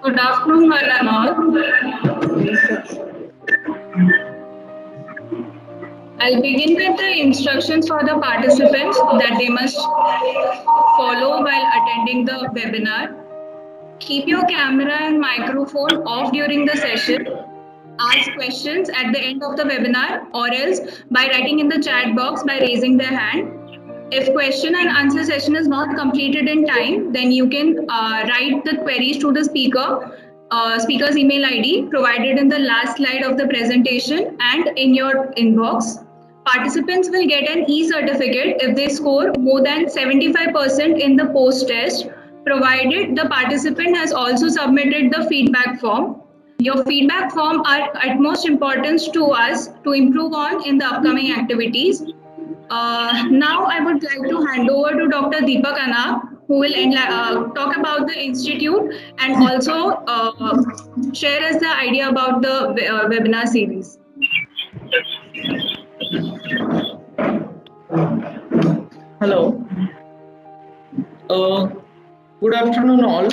Good afternoon, one and all. I'll begin with the instructions for the participants that they must follow while attending the webinar. Keep your camera and microphone off during the session. Ask questions at the end of the webinar or else by writing in the chat box by raising their hand. If question and answer session is not completed in time, then you can write the queries to the speaker's email ID provided in the last slide of the presentation and in your inbox. Participants will get an e-certificate if they score more than 75% in the post-test, provided the participant has also submitted the feedback form. Your feedback form are at most importance to us to improve on in the upcoming activities. Now I would like to hand over to Dr. Deepak Anna, who will talk about the institute and also share us the idea about the webinar series. Hello. Good afternoon, all.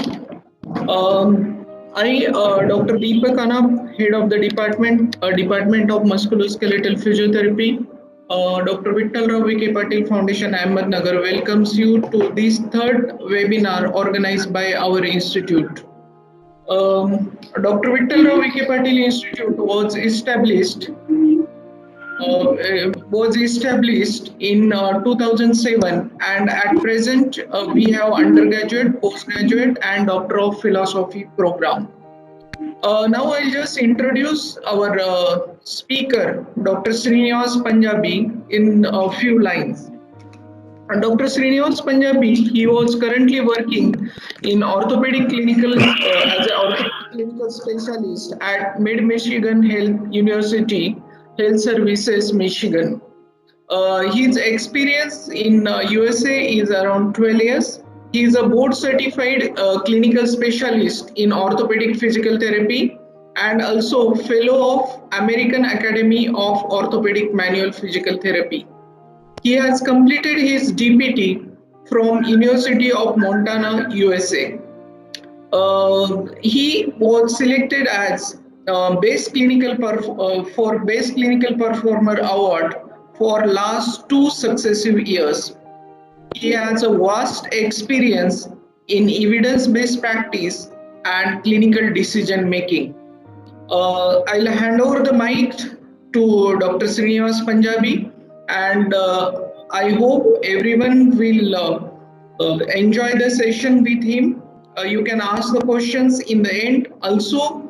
I, Dr. Deepak Anna, head of the Department of Musculoskeletal Physiotherapy, Dr. Vittal Rao Vike Patil Foundation, Ahmednagar, welcomes you to this third webinar organized by our institute. Dr. Vittal Rao Vike Patil Institute was established in 2007, and at present we have undergraduate, postgraduate and Doctor of Philosophy program. Now I'll just introduce our speaker, Dr. Srinivas Punjabi, in a few lines. And Dr. Srinivas Punjabi, he was currently working in orthopedic clinical as an orthopedic clinical specialist at Mid-Michigan Health University Health Services, Michigan. His experience in USA is around 12 years. He is a board certified clinical specialist in orthopedic physical therapy and also fellow of American Academy of Orthopedic Manual Physical Therapy. He has completed his DPT from University of Montana, USA. He was selected as Best Clinical Performer Award for last 2 successive years. He has a vast experience in evidence-based practice and clinical decision making. I'll hand over the mic to Dr. Srinivas Punjabi, and I hope everyone will enjoy the session with him. You can ask the questions in the end. Also,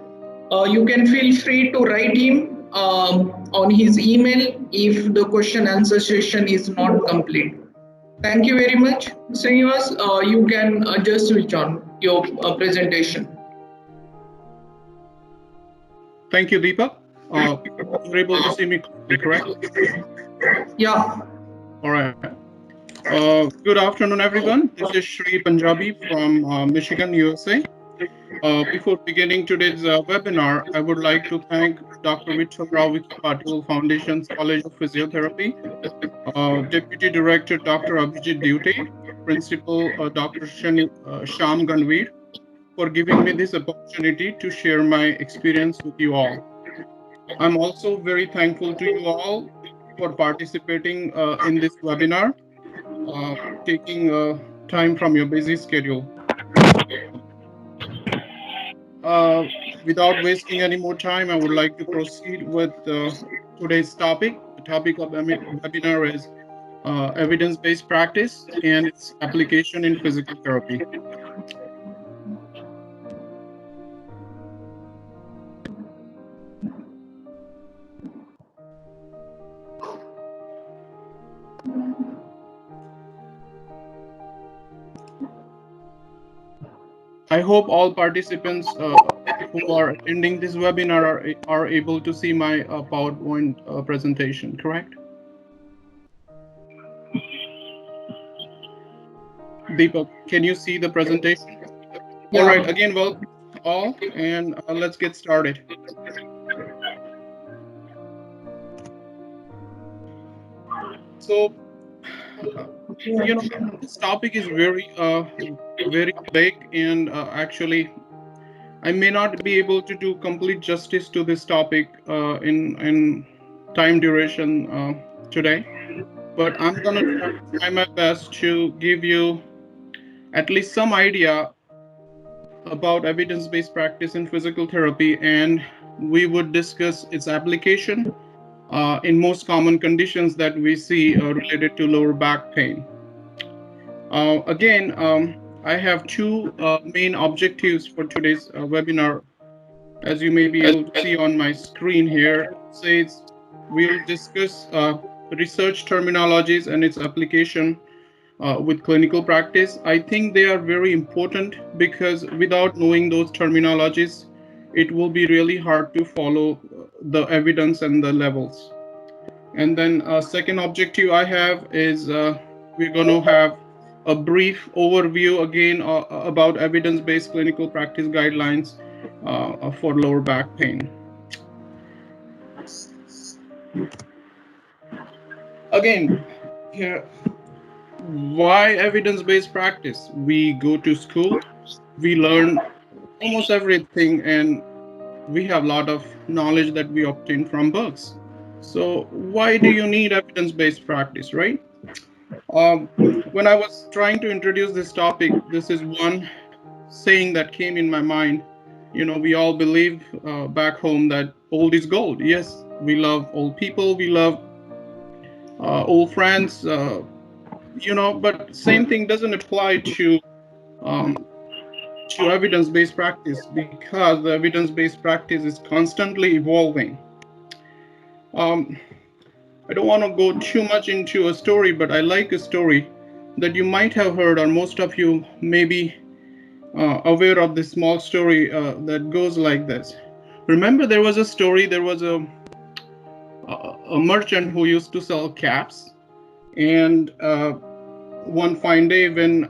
you can feel free to write him on his email if the question answer session is not complete. Thank you very much. Srinivas, you can just switch on your presentation. Thank you, Deepak. You're able to see me correct? Yeah. All right. Good afternoon, everyone. This is Shri Punjabi from Michigan, USA. Before beginning today's webinar, I would like to thank Dr. Vittal Rao Vike Patil Foundation's College of Physiotherapy, Deputy Director Dr. Abhijit Dute, Principal Dr. Sham Ganveer, for giving me this opportunity to share my experience with you all. I'm also very thankful to you all for participating in this webinar, taking time from your busy schedule. Without wasting any more time, I would like to proceed with today's topic. The topic of the webinar is evidence-based practice and its application in physical therapy. I hope all participants who are attending this webinar are able to see my PowerPoint presentation, correct? Deepak, can you see the presentation? Yeah. All right, again, welcome all, and let's get started. So, you know, this topic is very big, and actually, I may not be able to do complete justice to this topic in time duration today, but I'm going to try my best to give you at least some idea about evidence-based practice in physical therapy, and we would discuss its application in most common conditions that we see related to lower back pain. Again, I have two main objectives for today's webinar. As you may be able to see on my screen here, it says we'll discuss research terminologies and its application with clinical practice. I think they are very important because without knowing those terminologies, it will be really hard to follow the evidence and the levels. And then second objective I have is we're going to have a brief overview again about evidence-based clinical practice guidelines for lower back pain. Again, here, why evidence-based practice? We go to school, we learn almost everything, and we have a lot of knowledge that we obtain from books. So why do you need evidence-based practice, right? When I was trying to introduce this topic, this is one saying that came in my mind. You know, we all believe back home that old is gold. Yes, we love old people, we love old friends, you know, but same thing doesn't apply to evidence-based practice, because the evidence-based practice is constantly evolving. I don't want to go too much into a story, but I like a story that you might have heard, or most of you may be aware of this small story that goes like this. Remember, there was a story, there was a merchant who used to sell caps, and one fine day when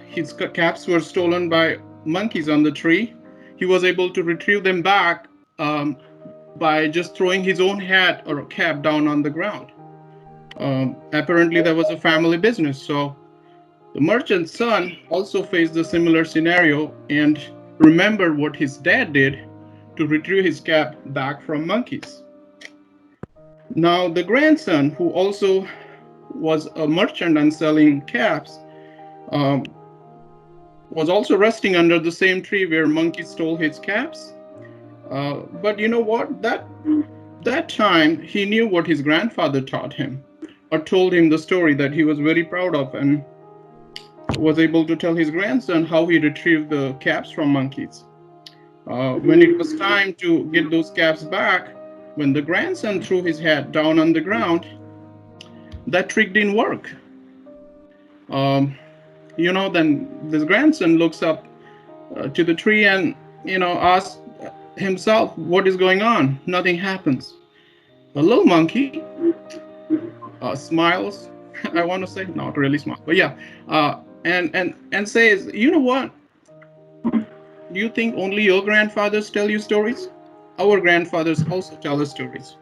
his caps were stolen by monkeys on the tree, he was able to retrieve them back by just throwing his own hat or cap down on the ground. Apparently that was a family business, so the merchant's son also faced a similar scenario and remembered what his dad did to retrieve his cap back from monkeys. Now the grandson, who also was a merchant and selling caps, was also resting under the same tree where monkeys stole his caps. But you know what? That time he knew what his grandfather taught him, or told him the story that he was very proud of, and was able to tell his grandson how he retrieved the caps from monkeys. When it was time to get those caps back, when the grandson threw his hat down on the ground, that trick didn't work. You know, then this grandson looks up to the tree and, you know, asks himself, what is going on? Nothing happens. The little monkey smiles. I want to say, not really smile, but yeah, and says, you know what? Do you think only your grandfathers tell you stories? Our grandfathers also tell us stories.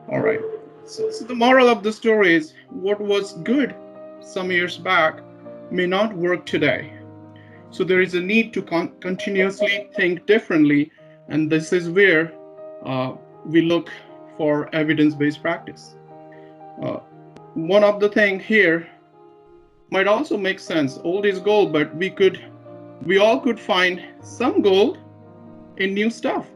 All right. So the moral of the story is, what was good some years back may not work today. So there is a need to continuously think differently, and this is where we look for evidence-based practice. One of the things here might also make sense. Old is gold, but we all could find some gold in new stuff.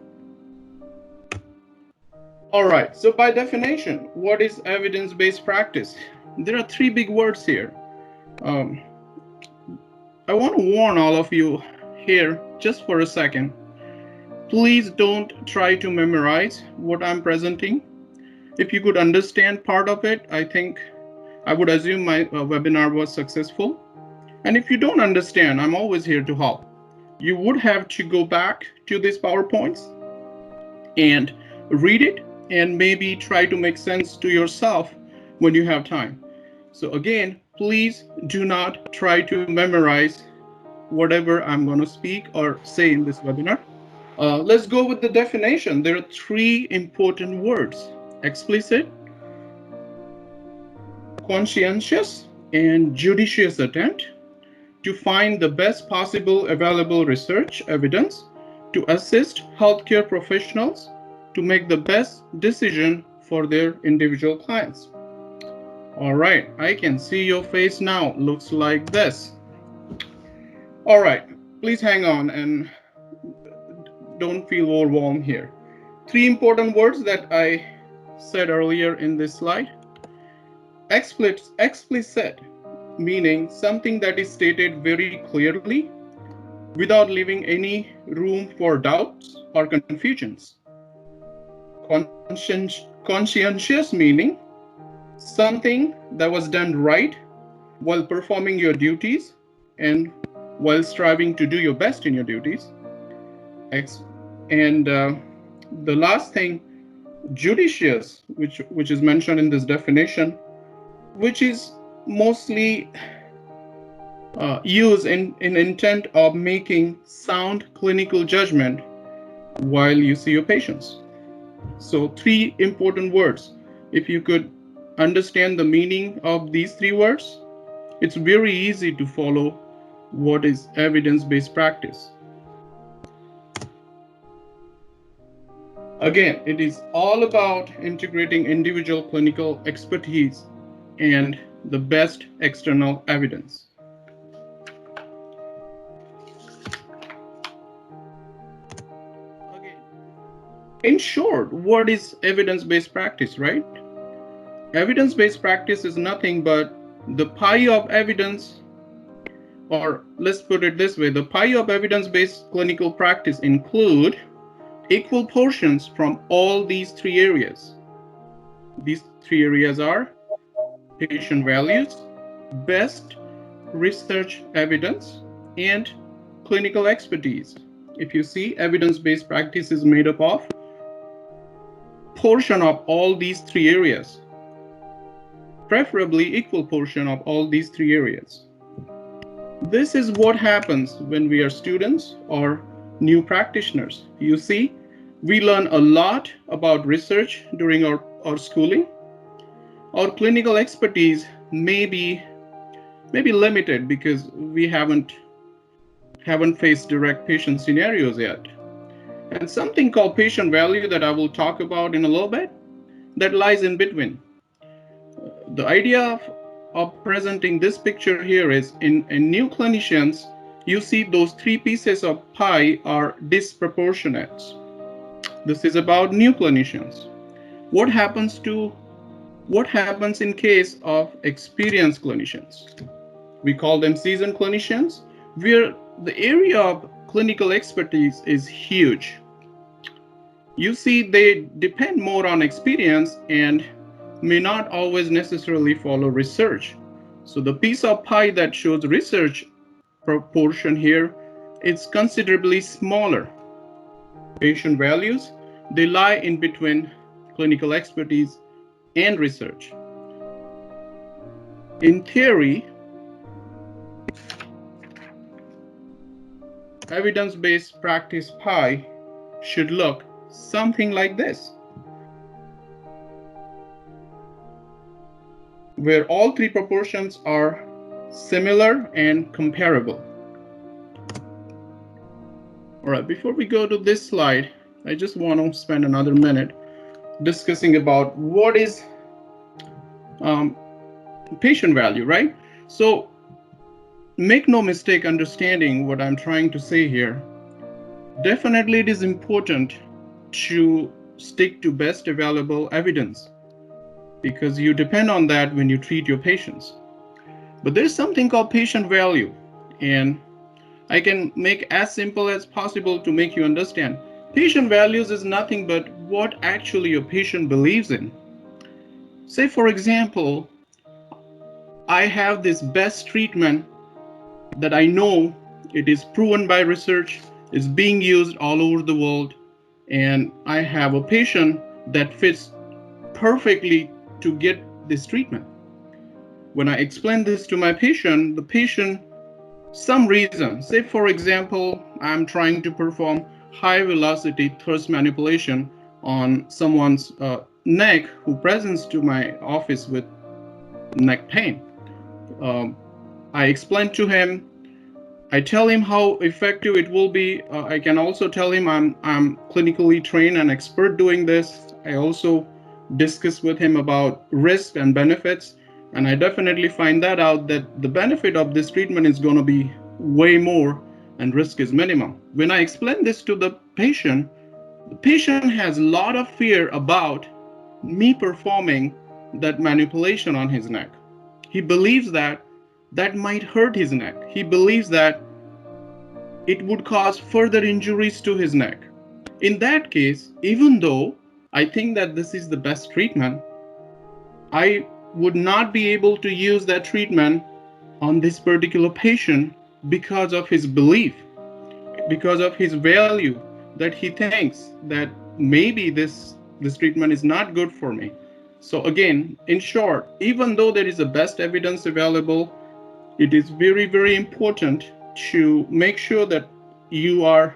All right, so by definition, what is evidence-based practice? There are three big words here. I want to warn all of you here just for a second. Please don't try to memorize what I'm presenting. If you could understand part of it, I think I would assume my webinar was successful. And if you don't understand, I'm always here to help. You would have to go back to these PowerPoints and read it, and maybe try to make sense to yourself when you have time. So again, please do not try to memorize whatever I'm going to speak or say in this webinar. Let's go with the definition. There are three important words: explicit, conscientious, and judicious attempt to find the best possible available research evidence to assist healthcare professionals to make the best decision for their individual clients. All right, I can see your face now. Looks like this. All right, please hang on and don't feel overwhelmed here. 3 important words that I said earlier in this slide. Explicit, meaning something that is stated very clearly without leaving any room for doubts or confusions. Conscientious, meaning something that was done right while performing your duties and while striving to do your best in your duties. And the last thing, judicious, which is mentioned in this definition, which is mostly used in intent of making sound clinical judgment while you see your patients. So 3 important words. If you could understand the meaning of these 3 words, it's very easy to follow what is evidence-based practice. Again, it is all about integrating individual clinical expertise and the best external evidence. Again, in short, what is evidence-based practice, right? Evidence-based practice is nothing but the pie of evidence, or let's put it this way, the pie of evidence-based clinical practice include equal portions from all these 3 areas. These 3 areas are patient values, best research evidence, and clinical expertise. If you see, evidence-based practice is made up of portion of all these 3 areas, preferably equal portion of all these 3 areas. This is what happens when we are students or new practitioners. You see, we learn a lot about research during our schooling. Our clinical expertise may be limited because we haven't faced direct patient scenarios yet. And something called patient value that I will talk about in a little bit, that lies in between. The idea of presenting this picture here is in new clinicians, you see those 3 pieces of pie are disproportionate. This is about new clinicians. What happens in case of experienced clinicians? We call them seasoned clinicians, where the area of clinical expertise is huge. You see, they depend more on experience and may not always necessarily follow research. So the piece of pie that shows research proportion here, it's considerably smaller. Patient values, they lie in between clinical expertise and research. In theory, evidence-based practice pie should look something like this, where all 3 proportions are similar and comparable. All right, before we go to this slide, I just want to spend another minute discussing about what is patient value, right? So make no mistake understanding what I'm trying to say here. Definitely it is important to stick to best available evidence because you depend on that when you treat your patients. But there's something called patient value, and I can make as simple as possible to make you understand. Patient values is nothing but what actually your patient believes in. Say, for example, I have this best treatment that I know it is proven by research, is being used all over the world, and I have a patient that fits perfectly to get this treatment. When I explain this to my patient, the patient, some reason, say for example, I'm trying to perform high velocity thrust manipulation on someone's neck who presents to my office with neck pain. I explained to him I tell him how effective it will be. I can also tell him I'm clinically trained and expert doing this. I also discuss with him about risk and benefits, and I definitely find that out that the benefit of this treatment is going to be way more and risk is minimum. When I explain this to the patient has a lot of fear about me performing that manipulation on his neck. He believes that might hurt his neck. He believes that it would cause further injuries to his neck. In that case, even though I think that this is the best treatment, I would not be able to use that treatment on this particular patient because of his belief, because of his value, that he thinks that maybe this treatment is not good for me. So again, in short, even though there is the best evidence available, it is very, very important to make sure that your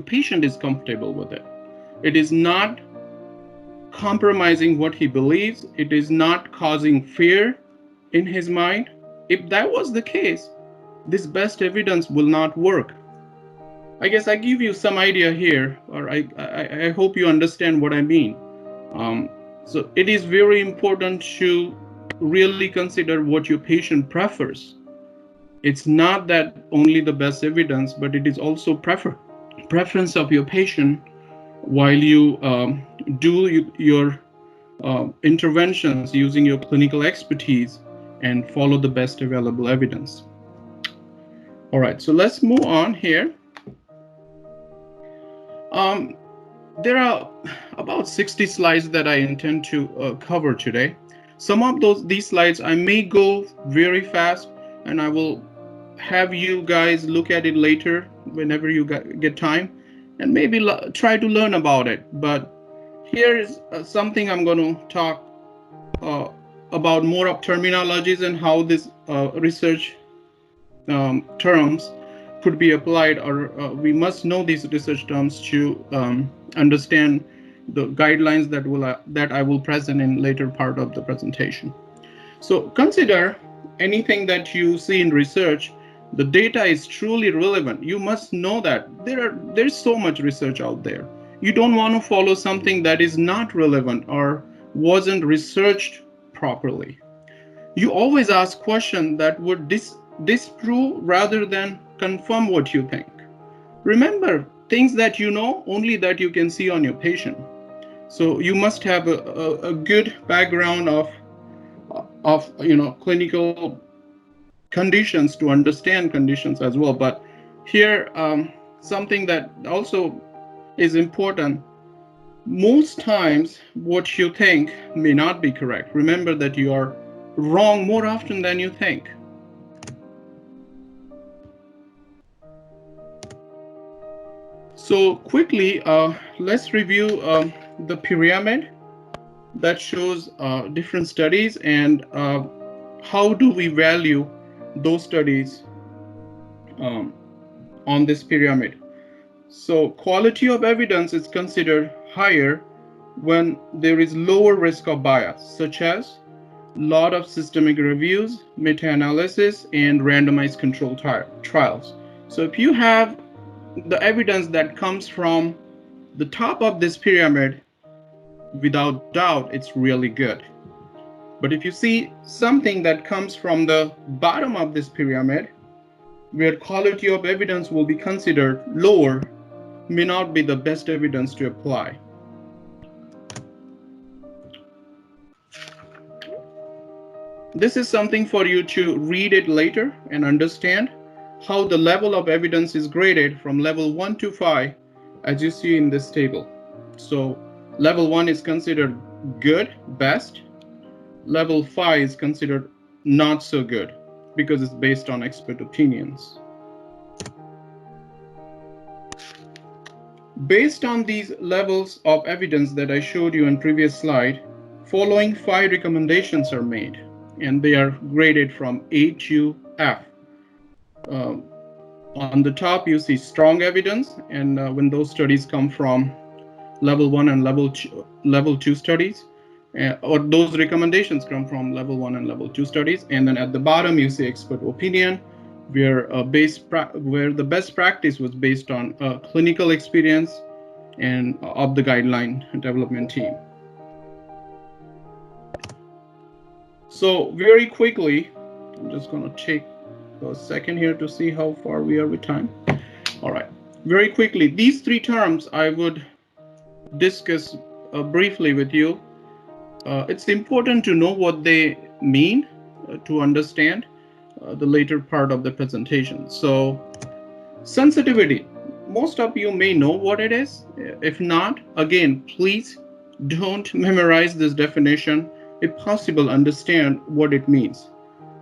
patient is comfortable with it. It is not compromising what he believes. It is not causing fear in his mind. If that was the case, this best evidence will not work. I guess I give you some idea here, or I hope you understand what I mean. So it is very important to really consider what your patient prefers. It's not that only the best evidence, but it is also preference of your patient while you do your interventions using your clinical expertise and follow the best available evidence. All right, so let's move on here. There are about 60 slides that I intend to cover today. Some of these slides I may go very fast, and I will have you guys look at it later whenever you get time, and maybe try to learn about it. But here is something I'm going to talk about more of terminologies and how this research terms could be applied, or we must know these research terms to understand the guidelines that I will present in later part of the presentation. So consider anything that you see in research, the data is truly relevant. You must know that there's so much research out there. You don't want to follow something that is not relevant or wasn't researched properly. You always ask questions that would disprove rather than confirm what you think. Remember, things that you know, only that you can see on your patient. So you must have a good background of clinical conditions to understand conditions as well. But here, something that also is important, most times what you think may not be correct. Remember that you are wrong more often than you think. So quickly, let's review the pyramid that shows different studies and how do we value those studies on this pyramid. So quality of evidence is considered higher when there is lower risk of bias, such as lot of systemic reviews, meta-analysis, and randomized controlled trials. So if you have the evidence that comes from the top of this pyramid, without doubt, it's really good. But if you see something that comes from the bottom of this pyramid, where quality of evidence will be considered lower, may not be the best evidence to apply. This is something for you to read it later and understand how the level of evidence is graded from level 1 to 5, as you see in this table. So level 1 is considered good, best. Level 5 is considered not so good because it's based on expert opinions. Based on these levels of evidence that I showed you in previous slide, following 5 recommendations are made, and they are graded from A to F. On the top, you see strong evidence, and when those studies come from level 1 and level 2 studies, or those recommendations come from level 1 and level 2 studies. And then at the bottom, you see expert opinion, where the best practice was based on clinical experience and of the guideline development team. So very quickly, I'm just going to take a second here to see how far we are with time. All right, very quickly, these three terms I would discuss briefly with you. It's important to know what they mean to understand the later part of the presentation. So sensitivity, most of you may know what it is. If not, again, please don't memorize this definition. If possible, understand what it means.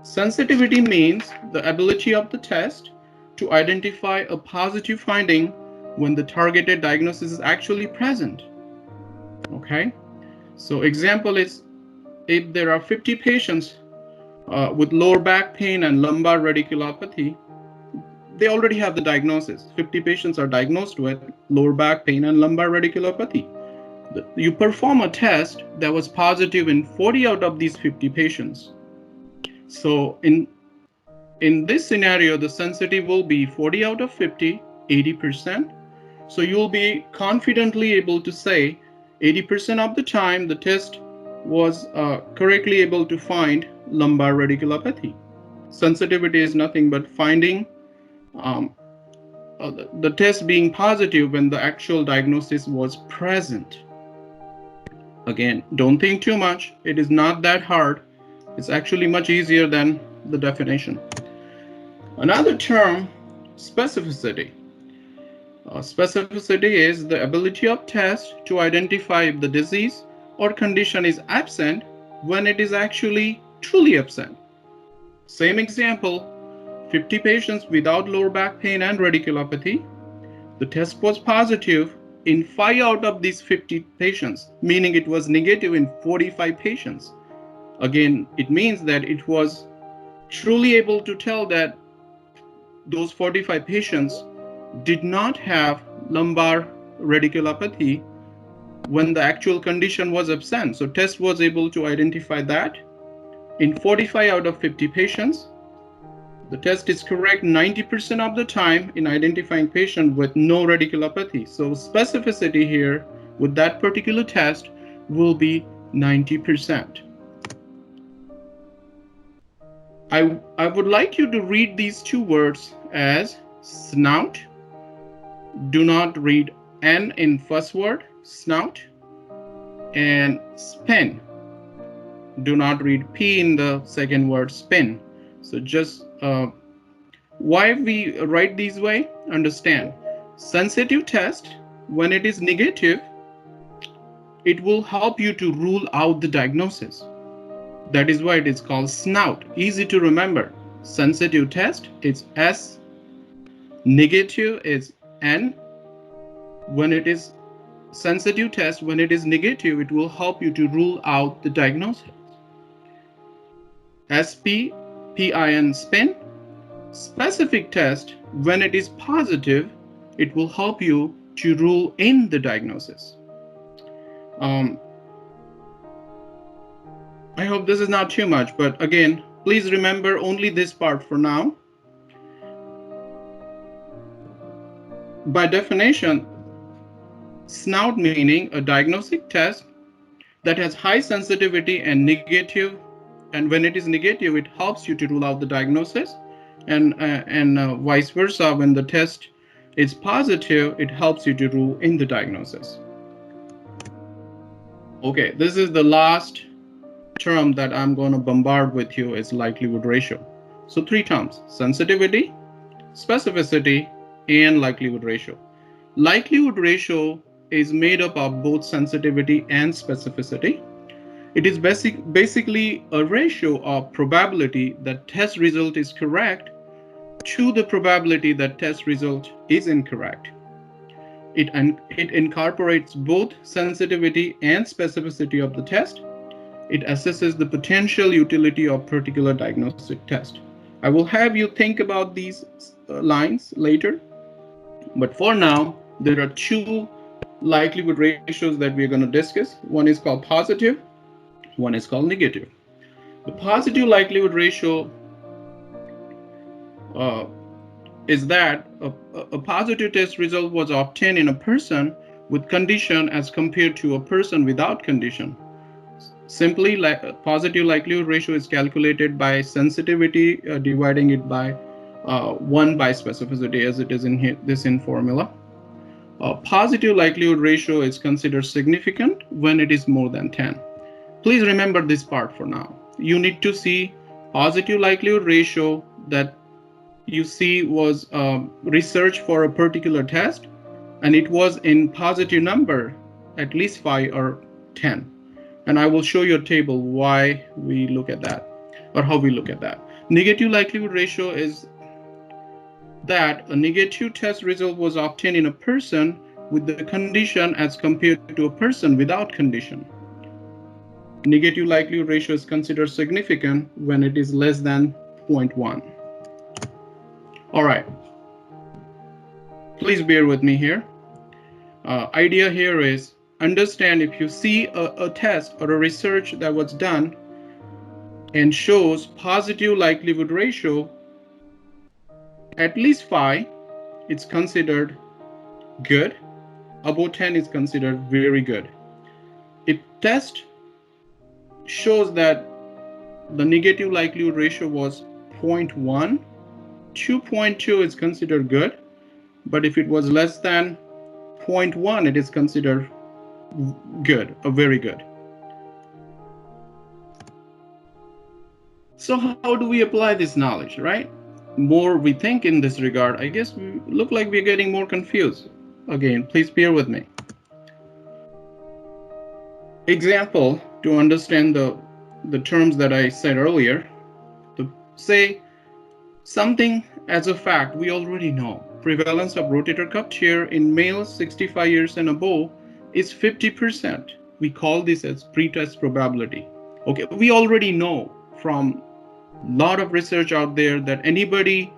Sensitivity means the ability of the test to identify a positive finding when the targeted diagnosis is actually present. Okay, so example is, if there are 50 patients with lower back pain and lumbar radiculopathy, they already have the diagnosis. 50 patients are diagnosed with lower back pain and lumbar radiculopathy. You perform a test that was positive in 40 out of these 50 patients. So in this scenario, the sensitivity will be 40 out of 50, 80%. So you'll be confidently able to say 80% of the time the test was correctly able to find lumbar radiculopathy. Sensitivity is nothing but finding the test being positive when the actual diagnosis was present. Again, don't think too much. It is not that hard. It's actually much easier than the definition. Another term, specificity. Specificity is the ability of test to identify if the disease or condition is absent when it is actually truly absent. Same example, 50 patients without lower back pain and radiculopathy. The test was positive in 5 out of these 50 patients, meaning it was negative in 45 patients. Again, it means that it was truly able to tell that those 45 patients did not have lumbar radiculopathy when the actual condition was absent. So test was able to identify that. In 45 out of 50 patients, the test is correct 90% of the time in identifying patient with no radiculopathy. So specificity here with that particular test will be 90%. I would like you to read these two words as snout. Do not read N in first word, snout, and spin. Do not read P in the second word, spin. So just why we write these way, understand. Sensitive test, when it is negative, it will help you to rule out the diagnosis. That is why it is called snout. Easy to remember. Sensitive test is S, negative is N. When it is sensitive test, when it is negative, it will help you to rule out the diagnosis. SP, PIN, spin. Specific test, when it is positive, it will help you to rule in the diagnosis. I hope this is not too much, but again, please remember only this part for now. By definition, snout meaning a diagnostic test that has high sensitivity and negative, and when it is negative, it helps you to rule out the diagnosis, and vice versa, when the test is positive, it helps you to rule in the diagnosis. Okay, this is the last term that I'm going to bombard with you is likelihood ratio. So 3 terms: sensitivity, specificity, and likelihood ratio. Likelihood ratio is made up of both sensitivity and specificity. It is basically a ratio of probability that test result is correct to the probability that test result is incorrect. It incorporates both sensitivity and specificity of the test. It assesses the potential utility of particular diagnostic test. I will have you think about these lines later, but for now, there are 2 likelihood ratios that we're going to discuss. One is called positive, one is called negative. The positive likelihood ratio is that a positive test result was obtained in a person with condition as compared to a person without condition. Simply, positive likelihood ratio is calculated by sensitivity, dividing it by 1 by specificity, as it is in here, this in formula. Positive likelihood ratio is considered significant when it is more than 10. Please remember this part for now. You need to see positive likelihood ratio that you see was research for a particular test, and it was in positive number, at least 5 or 10. And I will show you a table why we look at that, or how we look at that. Negative likelihood ratio is that a negative test result was obtained in a person with the condition as compared to a person without condition. Negative likelihood ratio is considered significant when it is less than 0.1. All right, please bear with me here. Idea here is understand if you see a test or a research that was done and shows positive likelihood ratio at least 5, it's considered good. Above 10 is considered very good. If test shows that the negative likelihood ratio was 0.1, 2.2 is considered good, but if it was less than 0.1, it is considered good or very good. So how do we apply this knowledge, right? More we think in this regard, I guess we look like we're getting more confused. Again, please bear with me. Example to understand the terms that I said earlier. To say something as a fact we already know. Prevalence of rotator cuff tear in males 65 years and above is 50%. We call this as pretest probability. Okay, we already know from a lot of research out there that anybody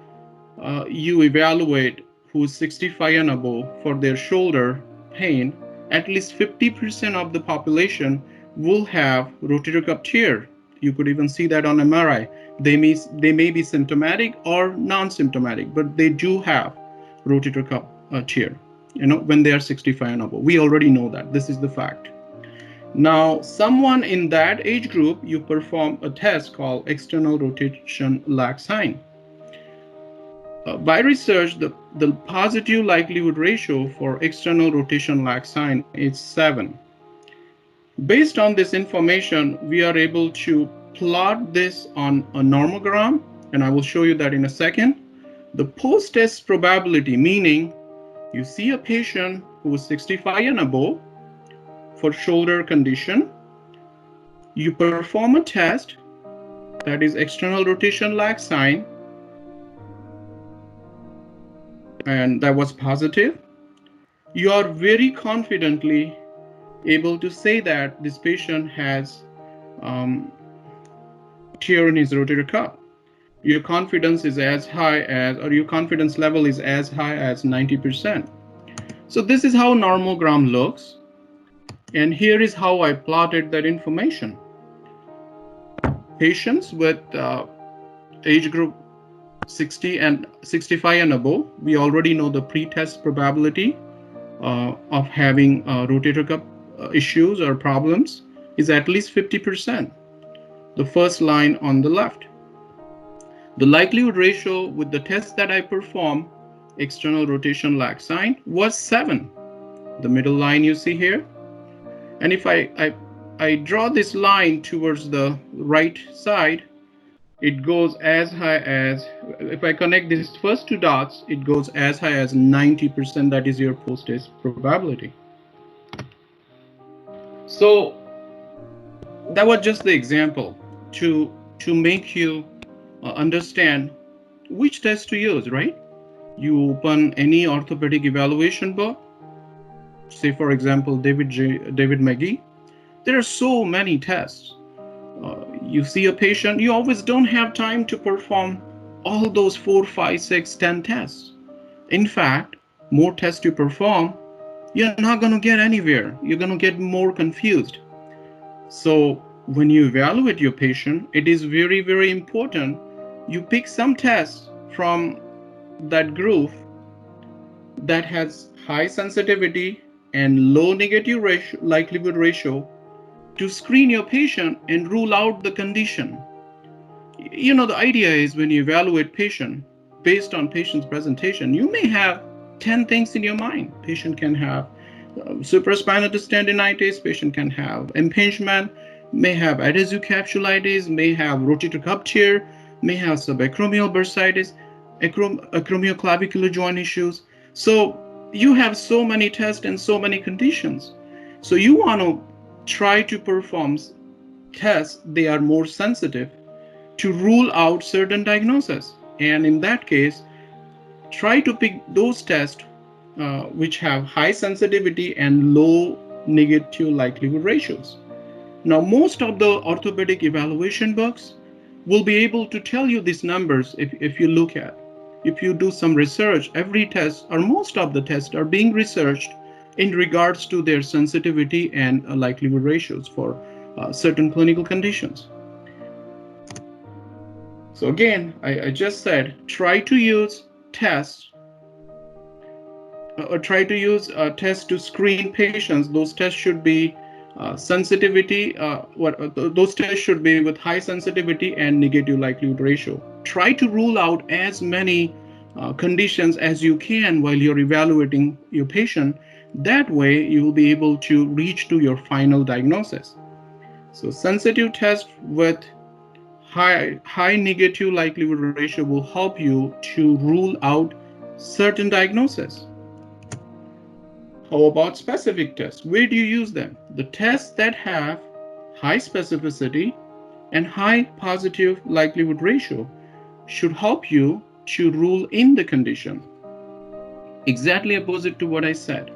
you evaluate who's 65 and above for their shoulder pain, at least 50% of the population will have rotator cuff tear. You could even see that on MRI. They may be symptomatic or non-symptomatic, but they do have rotator cuff tear, when they are 65 and above. We already know that. This is the fact. Now, someone in that age group, you perform a test called external rotation lag sign. By research, the positive likelihood ratio for external rotation lag sign is 7. Based on this information, we are able to plot this on a normogram, and I will show you that in a second. The post-test probability, meaning you see a patient who is 65 and above for shoulder condition, you perform a test that is external rotation lag sign, and that was positive. You are very confidently able to say that this patient has tear in his rotator cuff. Your confidence is as high as, or your confidence level is as high as 90%. So this is how normogram looks. And here is how I plotted that information. Patients with age group 60 and 65 and above, we already know the pre-test probability of having rotator cuff issues or problems is at least 50%. The first line on the left. The likelihood ratio with the test that I performed, external rotation lag sign, was 7. The middle line you see here. And if I draw this line towards the right side, it goes as high as, if I connect these first two dots, it goes as high as 90%. That is your post-test probability. So that was just the example to make you understand which test to use, right? You open any orthopedic evaluation book, say for example David McGee. There are so many tests. You see a patient, you always don't have time to perform all those 4, 5, 6, 10 tests. In fact, more tests you perform, you're not going to get anywhere. You're going to get more confused. So when you evaluate your patient, it is very, very important you pick some tests from that group that has high sensitivity and low negative likelihood ratio to screen your patient and rule out the condition. You know, the idea is when you evaluate patient based on patient's presentation, you may have 10 things in your mind. Patient can have supraspinal tendinitis, patient can have impingement, may have adhesive capsulitis, may have rotator cuff tear, may have subacromial bursitis, acromioclavicular joint issues. So you have so many tests and so many conditions. So you want to try to perform tests they are more sensitive to rule out certain diagnoses. And in that case, try to pick those tests which have high sensitivity and low negative likelihood ratios. Now, most of the orthopedic evaluation books will be able to tell you these numbers if you look at. If you do some research, every test or most of the tests are being researched in regards to their sensitivity and likelihood ratios for certain clinical conditions. So again, I just said, try to use tests or try to use tests to screen patients. Those tests should be sensitivity, those tests should be with high sensitivity and negative likelihood ratio. Try to rule out as many conditions as you can while you're evaluating your patient. That way you will be able to reach to your final diagnosis. So sensitive test with high negative likelihood ratio will help you to rule out certain diagnoses. How about specific tests? Where do you use them? The tests that have high specificity and high positive likelihood ratio should help you to rule in the condition. Exactly opposite to what I said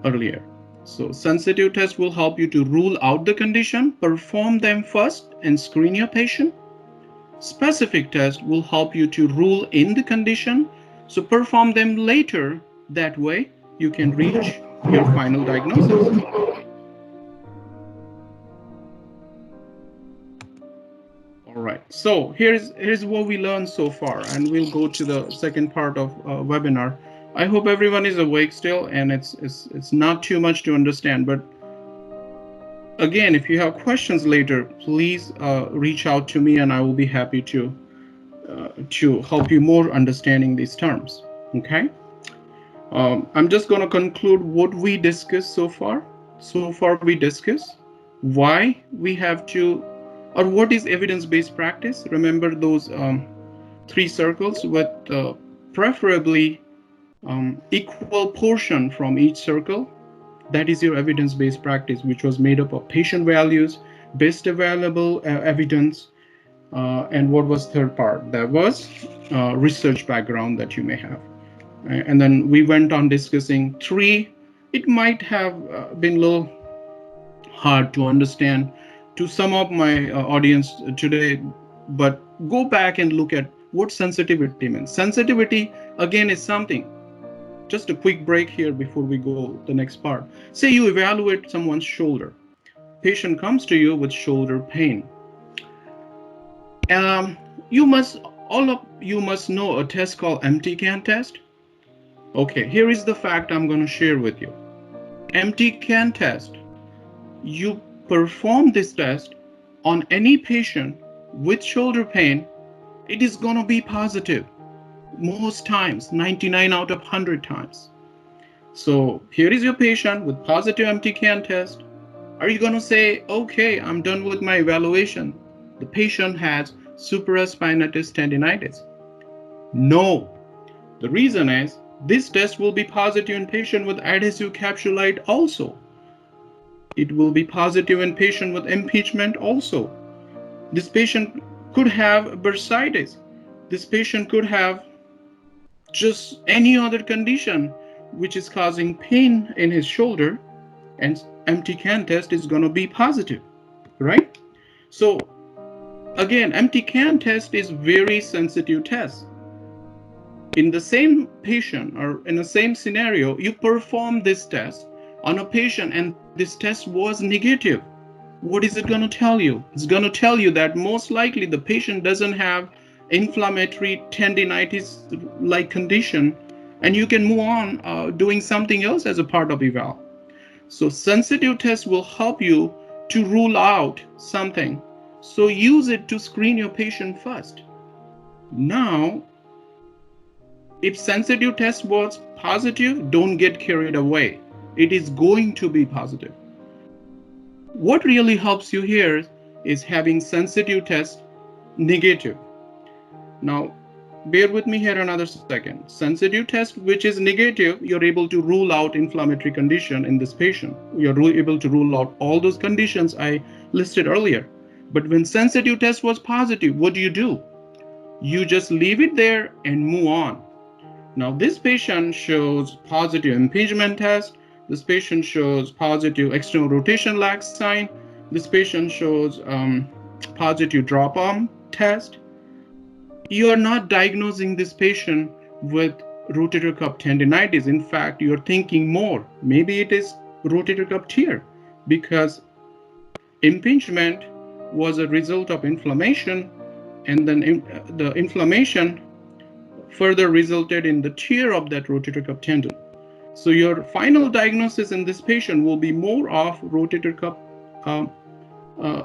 earlier. So sensitive tests will help you to rule out the condition, perform them first and screen your patient. Specific tests will help you to rule in the condition, so perform them later. That way you can reach your final diagnosis. All right, so here's what we learned so far, and we'll go to the second part of webinar. I hope everyone is awake still, and it's not too much to understand, but again, if you have questions later, please reach out to me and I will be happy to help you more understanding these terms. Okay. I'm just going to conclude what we discussed so far. So far we discussed why we have to, or what is evidence-based practice. Remember those 3 circles with preferably equal portion from each circle. That is your evidence-based practice, which was made up of patient values, best available evidence, and what was third part? That was research background that you may have. And then we went on discussing 3. It might have been a little hard to understand to some of my audience today, but go back and look at what sensitivity means. Sensitivity, again, is something. Just a quick break here before we go the next part. Say you evaluate someone's shoulder. Patient comes to you with shoulder pain. All of you must know a test called MTCAN test. Okay, here is the fact I'm going to share with you. MTCAN test, you perform this test on any patient with shoulder pain, it is going to be positive. Most times, 99 out of 100 times. So here is your patient with positive MTCAN test. Are you going to say, okay, I'm done with my evaluation, the patient has supraspinatus tendinitis? No. The reason is this test will be positive in patient with adhesive capsulite also. It will be positive in patient with impingement also. This patient could have bursitis. This patient could have just any other condition which is causing pain in his shoulder, and MTCAN test is going to be positive, right? So again, MTCAN test is very sensitive test. In the same patient or in the same scenario, you perform this test on a patient and this test was negative. What is it going to tell you? It's going to tell you that most likely the patient doesn't have inflammatory tendinitis-like condition, and you can move on doing something else as a part of eval. So sensitive test will help you to rule out something. So use it to screen your patient first. Now, if sensitive test was positive, don't get carried away. It is going to be positive. What really helps you here is having sensitive test negative. Now, bear with me here another second. Sensitive test, which is negative, you're able to rule out inflammatory condition in this patient. You're able to rule out all those conditions I listed earlier. But when sensitive test was positive, what do? You just leave it there and move on. Now, this patient shows positive impingement test. This patient shows positive external rotation lag sign. This patient shows positive drop arm test. You are not diagnosing this patient with rotator cuff tendinitis. In fact, you're thinking more. Maybe it is rotator cuff tear because impingement was a result of inflammation, and then the inflammation further resulted in the tear of that rotator cuff tendon. So your final diagnosis in this patient will be more of rotator cuff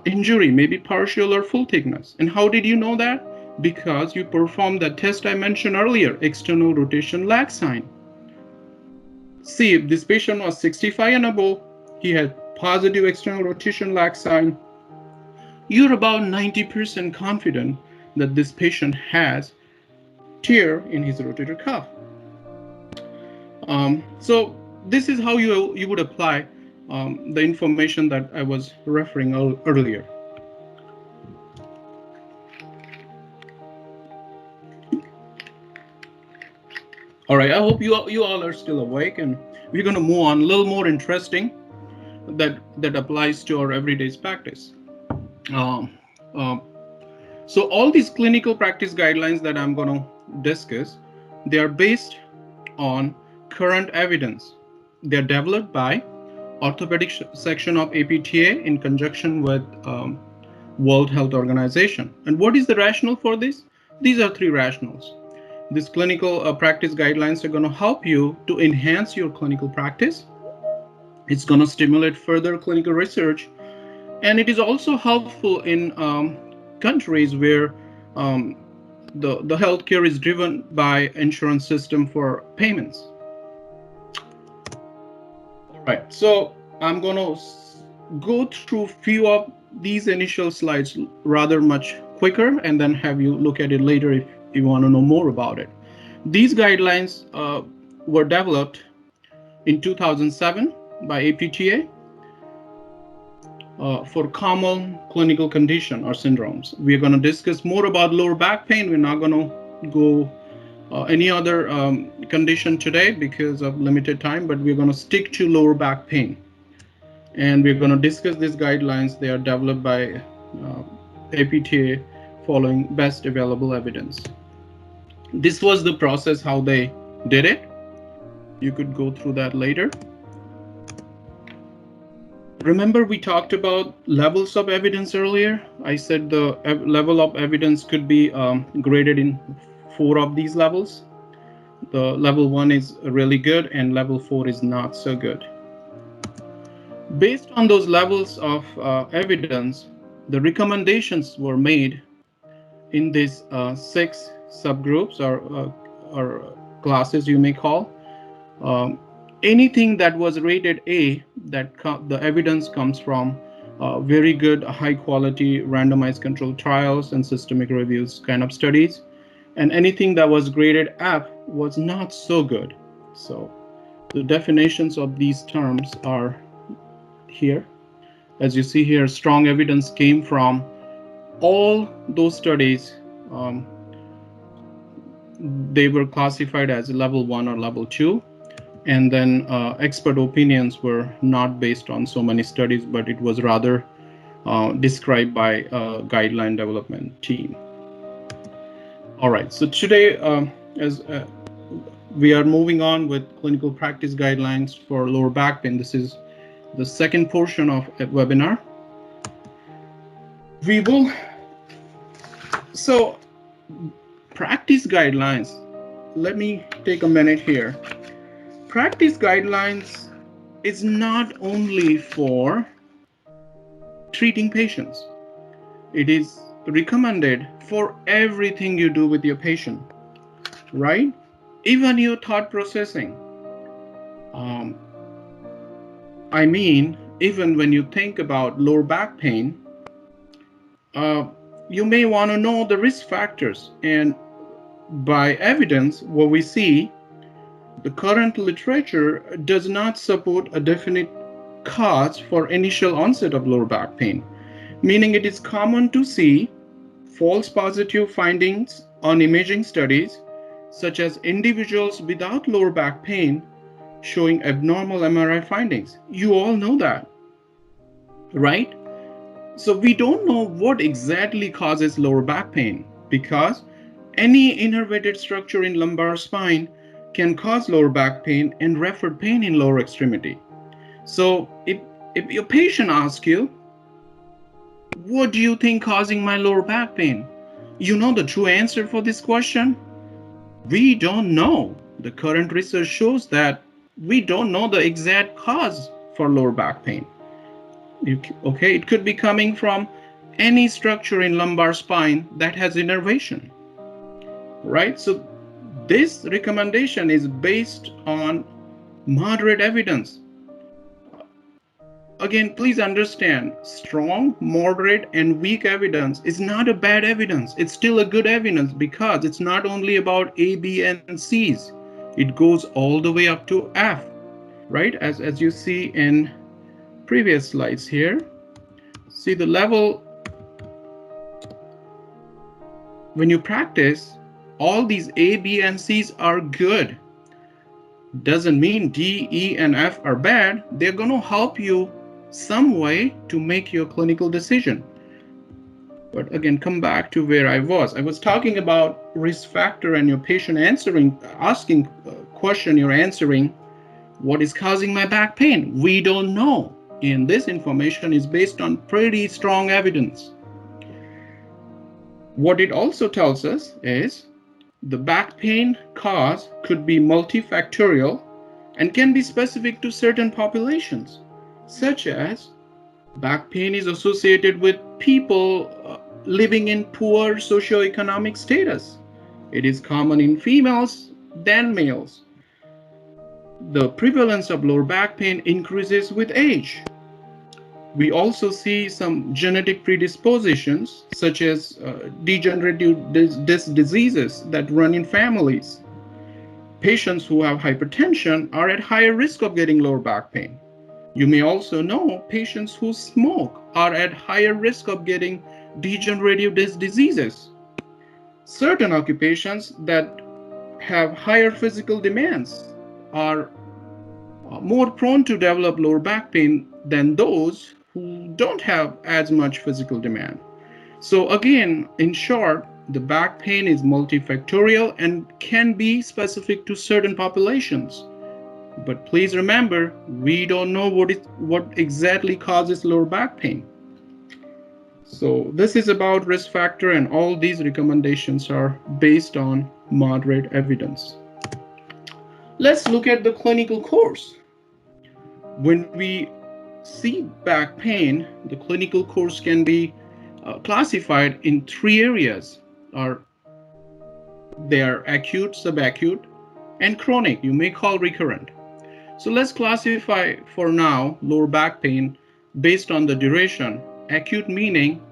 injury, maybe partial or full thickness. And how did you know that? Because you performed that test I mentioned earlier, external rotation lag sign. See, if this patient was 65 and above, he had positive external rotation lag sign, you're about 90% confident that this patient has tear in his rotator cuff. So this is how you would apply the information that I was referring earlier. All right, I hope you all are still awake, and we're going to move on a little more interesting that applies to our everyday practice. So all these clinical practice guidelines that I'm going to discuss, they are based on current evidence. They're developed by orthopedic section of APTA in conjunction with World Health Organization. And what is the rationale for this? These are three rationales. These clinical practice guidelines are going to help you to enhance your clinical practice. It's going to stimulate further clinical research. And it is also helpful in countries where the healthcare is driven by insurance system for payments. All right, so I'm going to go through few of these initial slides rather much quicker, and then have you look at it later if you want to know more about it. These guidelines were developed in 2007 by APTA for common clinical condition or syndromes. We're going to discuss more about lower back pain. We're not going to go any other condition today because of limited time, but we're going to stick to lower back pain. And we're going to discuss these guidelines. They are developed by APTA following best available evidence. This was the process how they did it. You could go through that later. Remember, we talked about levels of evidence earlier. I said the level of evidence could be graded in 4 of these levels. The level 1 is really good and level 4 is not so good. Based on those levels of evidence, the recommendations were made in these 6 subgroups or classes you may call. Anything that was rated A, that the evidence comes from very good, high quality randomized controlled trials and systemic reviews kind of studies. And anything that was graded F was not so good. So the definitions of these terms are here. As you see here, strong evidence came from all those studies. They were classified as level 1 or level 2. And then expert opinions were not based on so many studies, but it was rather described by a guideline development team. All right, so today, as we are moving on with clinical practice guidelines for lower back pain. This is the second portion of a webinar. So practice guidelines. Let me take a minute here. Practice guidelines is not only for treating patients. It is recommended for everything you do with your patient, right? Even your thought processing. I mean, even when you think about lower back pain, you may want to know the risk factors. And by evidence, what we see, the current literature does not support a definite cause for initial onset of lower back pain, meaning it is common to see false positive findings on imaging studies, such as individuals without lower back pain showing abnormal MRI findings. You all know that, right? So we don't know what exactly causes lower back pain, because any innervated structure in lumbar spine can cause lower back pain and referred pain in lower extremity. So if your patient asks you, what do you think causing my lower back pain? You know the true answer for this question? We don't know. The current research shows that we don't know the exact cause for lower back pain. Okay, it could be coming from any structure in lumbar spine that has innervation, right? So this recommendation is based on moderate evidence. Again, please understand, strong, moderate, and weak evidence is not a bad evidence. It's still a good evidence, because it's not only about A, B, and C's. It goes all the way up to F, right? As you see in previous slides here. See the level, when you practice, all these A, B, and C's are good. Doesn't mean D, E, and F are bad. They're going to help you some way to make your clinical decision. But again, come back to where I was. I was talking about risk factor and your patient asking a question, you're answering, what is causing my back pain? We don't know. And this information is based on pretty strong evidence. What it also tells us is the back pain cause could be multifactorial and can be specific to certain populations, such as back pain is associated with people living in poor socioeconomic status. It is common in females than males. The prevalence of lower back pain increases with age. We also see some genetic predispositions, such as degenerative disc diseases that run in families. Patients who have hypertension are at higher risk of getting lower back pain. You may also know patients who smoke are at higher risk of getting degenerative disc diseases. Certain occupations that have higher physical demands are more prone to develop lower back pain than those who don't have as much physical demand. So again, in short, the back pain is multifactorial and can be specific to certain populations. But please remember, we don't know what exactly causes lower back pain. So this is about risk factor, and all these recommendations are based on moderate evidence. Let's look at the clinical course. When we see back pain, the clinical course can be classified in 3 areas. They are acute, subacute, and chronic. You may call recurrent. So let's classify for now lower back pain based on the duration. Acute meaning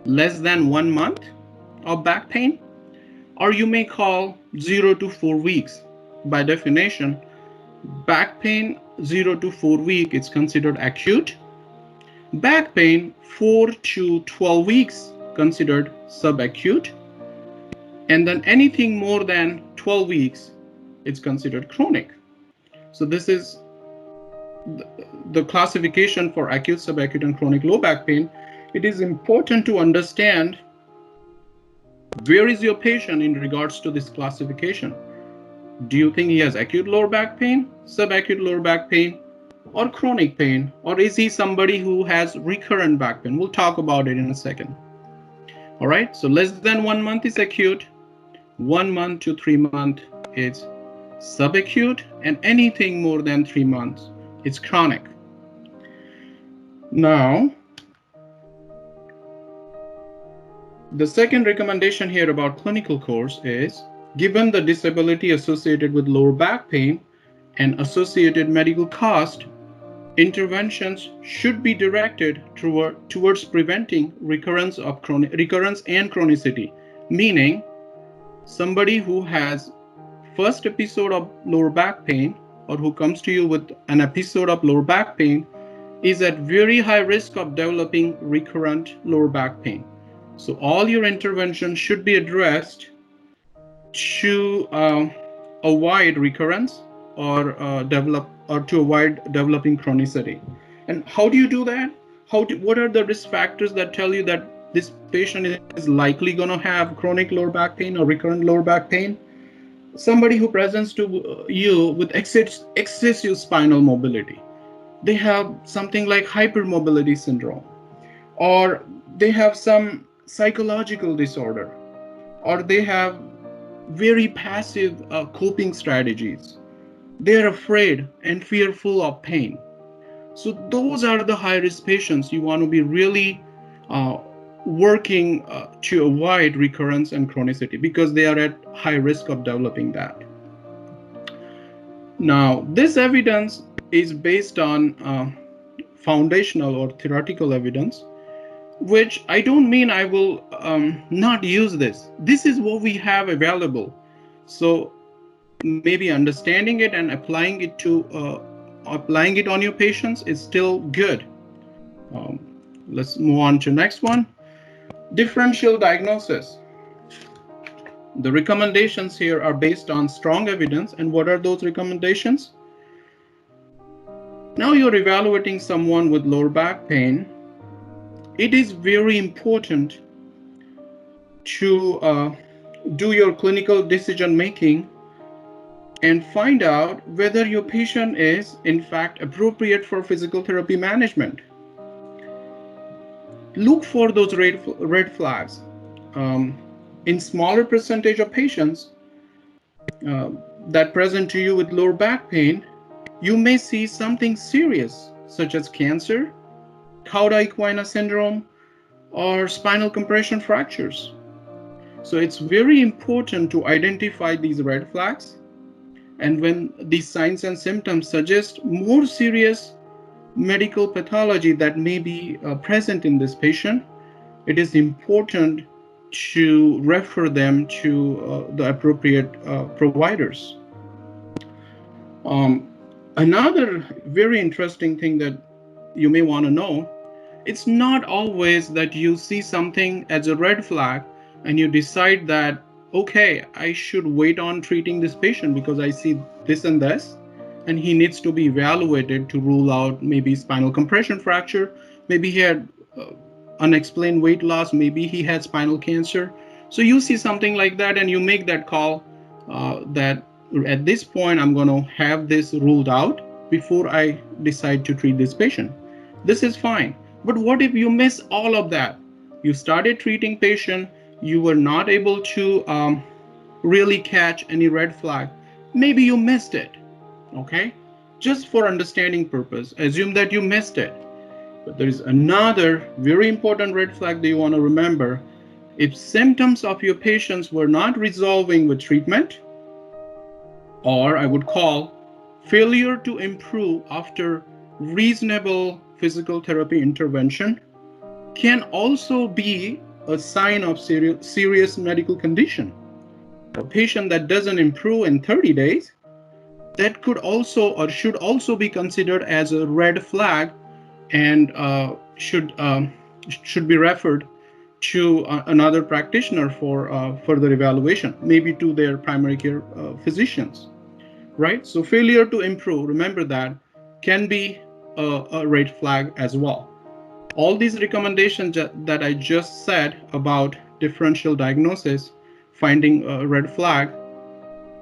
less than 1 month of back pain, or you may call 0 to 4 weeks. By definition, back pain 0 to 4 weeks is considered acute. Back pain 4 to 12 weeks considered subacute. And then anything more than 12 weeks is considered chronic. So this is the classification for acute, subacute, and chronic low back pain. It is important to understand where is your patient in regards to this classification. Do you think he has acute lower back pain, subacute lower back pain, or chronic pain? Or is he somebody who has recurrent back pain? We'll talk about it in a second. All right, so less than 1 month is acute, 1 month to 3 months is subacute, and anything more than 3 months is chronic. Now, the second recommendation here about clinical course is, given the disability associated with lower back pain and associated medical cost, interventions should be directed towards preventing recurrence and chronicity, meaning somebody who has first episode of lower back pain or who comes to you with an episode of lower back pain is at very high risk of developing recurrent lower back pain. So all your interventions should be addressed to avoid recurrence or to avoid developing chronicity. And how do you do that? What are the risk factors that tell you that this patient is likely going to have chronic lower back pain or recurrent lower back pain? Somebody who presents to you with excessive spinal mobility. They have something like hypermobility syndrome, or they have some psychological disorder, or they have very passive coping strategies. They're afraid and fearful of pain. So those are the high-risk patients you want to be really working to avoid recurrence and chronicity, because they are at high risk of developing that. Now, this evidence is based on foundational or theoretical evidence, which I don't mean I will not use this. This is what we have available. So maybe understanding it and applying it on your patients is still good. Let's move on to next one. Differential diagnosis. The recommendations here are based on strong evidence. And what are those recommendations? Now you're evaluating someone with lower back pain. It is very important to do your clinical decision making and find out whether your patient is in fact appropriate for physical therapy management. Look for those red flags. In smaller percentage of patients that present to you with lower back pain, you may see something serious such as cancer, cauda equina syndrome, or spinal compression fractures. So it's very important to identify these red flags. And when these signs and symptoms suggest more serious medical pathology that may be present in this patient, it is important to refer them to the appropriate providers. Another very interesting thing that you may want to know, it's not always that you see something as a red flag and you decide that, okay, I should wait on treating this patient because I see this and this, and he needs to be evaluated to rule out maybe spinal compression fracture, maybe he had unexplained weight loss, maybe he had spinal cancer. So you see something like that and you make that call that at this point I'm going to have this ruled out before I decide to treat this patient. This is fine. But what if you miss all of that? You started treating patient, you were not able to really catch any red flag. Maybe you missed it, okay? Just for understanding purpose, assume that you missed it. But there is another very important red flag that you want to remember. If symptoms of your patients were not resolving with treatment, or I would call failure to improve after reasonable physical therapy intervention, can also be a sign of serious medical condition. A patient that doesn't improve in 30 days, that could also or should also be considered as a red flag and should be referred to another practitioner for further evaluation, maybe to their primary care physicians, right? So failure to improve, remember that, can be a red flag as well. All these recommendations that I just said about differential diagnosis, finding a red flag,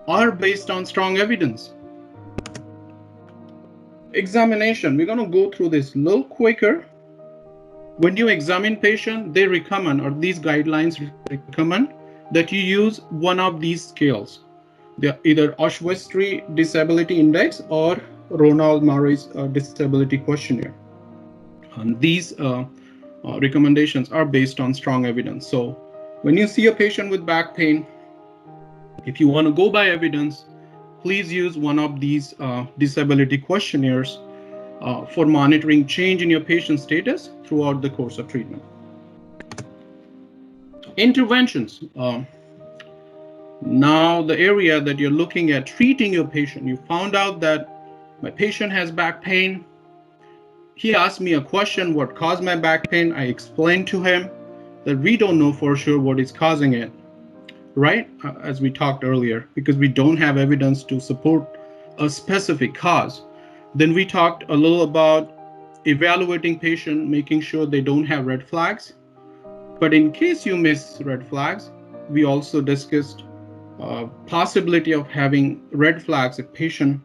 are based on strong evidence. Examination, we're going to go through this a little quicker. when you examine patient, they recommend, or these guidelines recommend, that you use one of these scales. They're either Oswestry Disability Index or Ronald Murray's Disability Questionnaire. And these recommendations are based on strong evidence. So when you see a patient with back pain, if you want to go by evidence, please use one of these disability questionnaires for monitoring change in your patient status throughout the course of treatment. Interventions. Now the area that you're looking at treating your patient, you found out that my patient has back pain. He asked me a question, what caused my back pain? I explained to him that we don't know for sure what is causing it, right? As we talked earlier, because we don't have evidence to support a specific cause. Then we talked a little about evaluating patient, making sure they don't have red flags. But in case you miss red flags, we also discussed possibility of having red flags if patient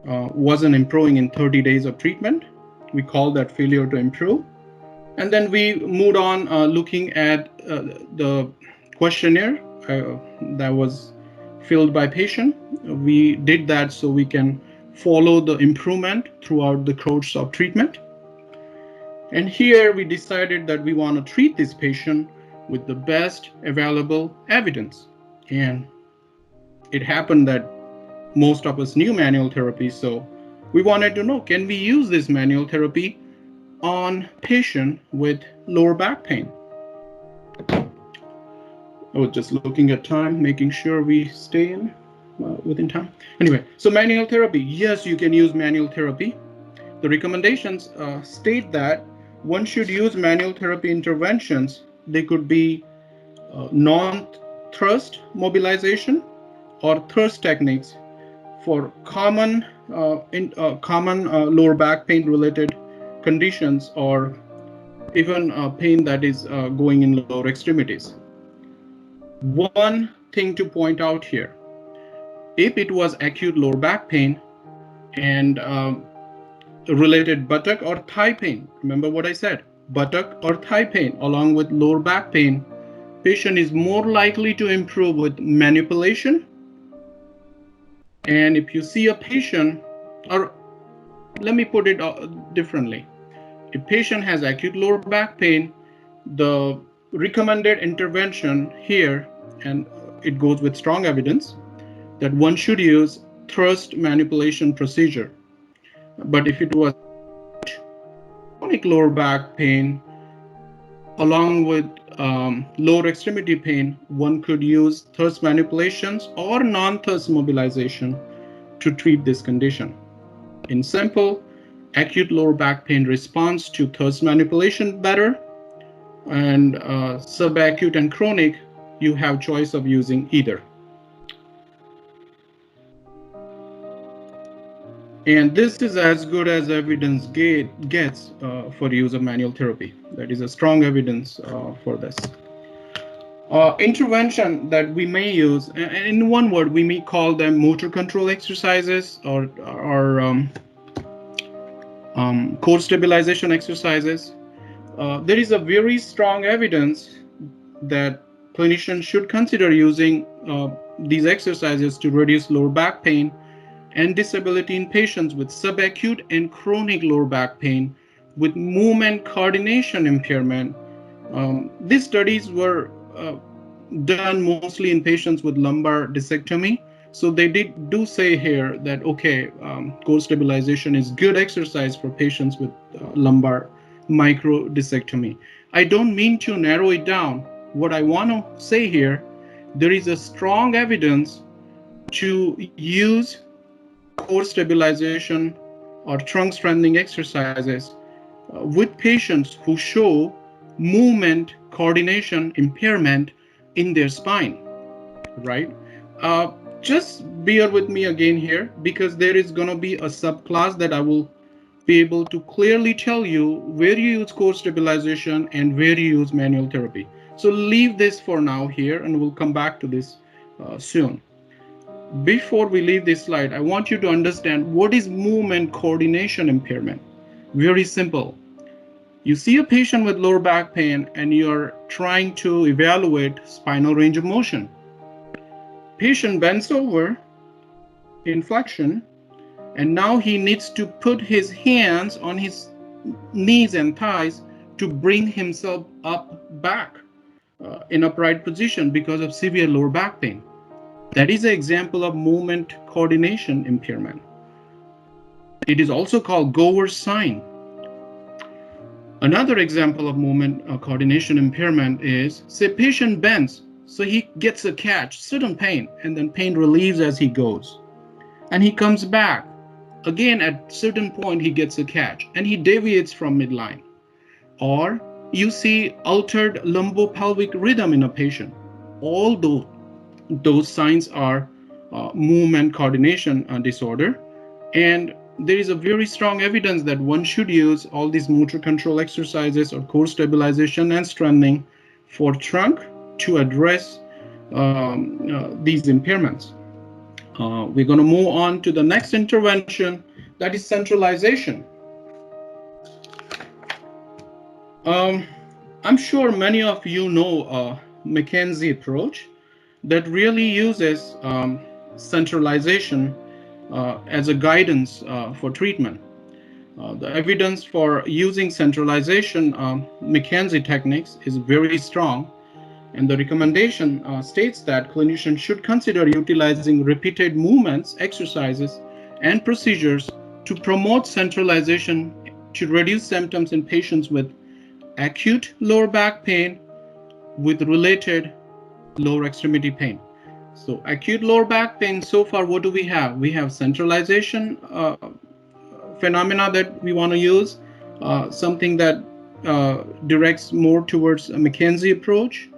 wasn't improving in 30 days of treatment. We call that failure to improve. And then we moved on looking at the questionnaire that was filled by patient. We did that so we can follow the improvement throughout the course of treatment. And here we decided that we want to treat this patient with the best available evidence. And it happened that most of us knew manual therapy, so we wanted to know, can we use this manual therapy on patient with lower back pain? I was just looking at time, making sure we stay in within time. Anyway, so manual therapy, yes, you can use manual therapy. The recommendations state that one should use manual therapy interventions. They could be non-thrust mobilization or thrust techniques for common lower back pain related conditions, or even pain that is going in lower extremities. One thing to point out here, if it was acute lower back pain and related buttock or thigh pain, remember what I said, buttock or thigh pain along with lower back pain, patient is more likely to improve with manipulation. And if you see a patient, or let me put it differently, if patient has acute lower back pain, the recommended intervention here, and it goes with strong evidence, that one should use thrust manipulation procedure. But if it was chronic lower back pain along with lower extremity pain, one could use thrust manipulations or non-thrust mobilization to treat this condition. In simple, acute lower back pain responds to thrust manipulation better, and subacute and chronic, you have choice of using either. And this is as good as evidence gets for use of manual therapy. That is a strong evidence for this. Intervention that we may use, in one word, we may call them motor control exercises or core stabilization exercises. There is a very strong evidence that clinicians should consider using these exercises to reduce lower back pain and disability in patients with subacute and chronic lower back pain with movement coordination impairment. These studies were done mostly in patients with lumbar discectomy. So they do say here that, okay, core stabilization is good exercise for patients with lumbar microdiscectomy. I don't mean to narrow it down. What I want to say here, there is a strong evidence to use core stabilization or trunk strengthening exercises with patients who show movement coordination impairment in their spine, right? Just bear with me again here, because there is going to be a subclass that I will be able to clearly tell you where you use core stabilization and where you use manual therapy. So leave this for now here, and we'll come back to this soon. Before we leave this slide, I want you to understand what is movement coordination impairment. Very simple. You see a patient with lower back pain and you're trying to evaluate spinal range of motion. Patient bends over in flexion, and now he needs to put his hands on his knees and thighs to bring himself up back in upright position because of severe lower back pain. That is an example of movement coordination impairment. It is also called Gower's sign. Another example of movement coordination impairment is, say, patient bends, so he gets a catch, sudden pain, and then pain relieves as he goes. And he comes back. Again, at certain point, he gets a catch, and he deviates from midline. Or you see altered lumbopelvic rhythm in a patient. All those signs are movement coordination disorder. And there is a very strong evidence that one should use all these motor control exercises or core stabilization and strengthening for trunk to address these impairments. We're going to move on to the next intervention, that is centralization. I'm sure many of you know McKenzie approach that really uses centralization as a guidance for treatment. The evidence for using centralization McKenzie techniques is very strong, and the recommendation states that clinicians should consider utilizing repeated movements, exercises, and procedures to promote centralization to reduce symptoms in patients with acute lower back pain with related lower extremity pain. So acute lower back pain, so far what do we have? We have centralization phenomena that we want to use, something that directs more towards a McKenzie approach.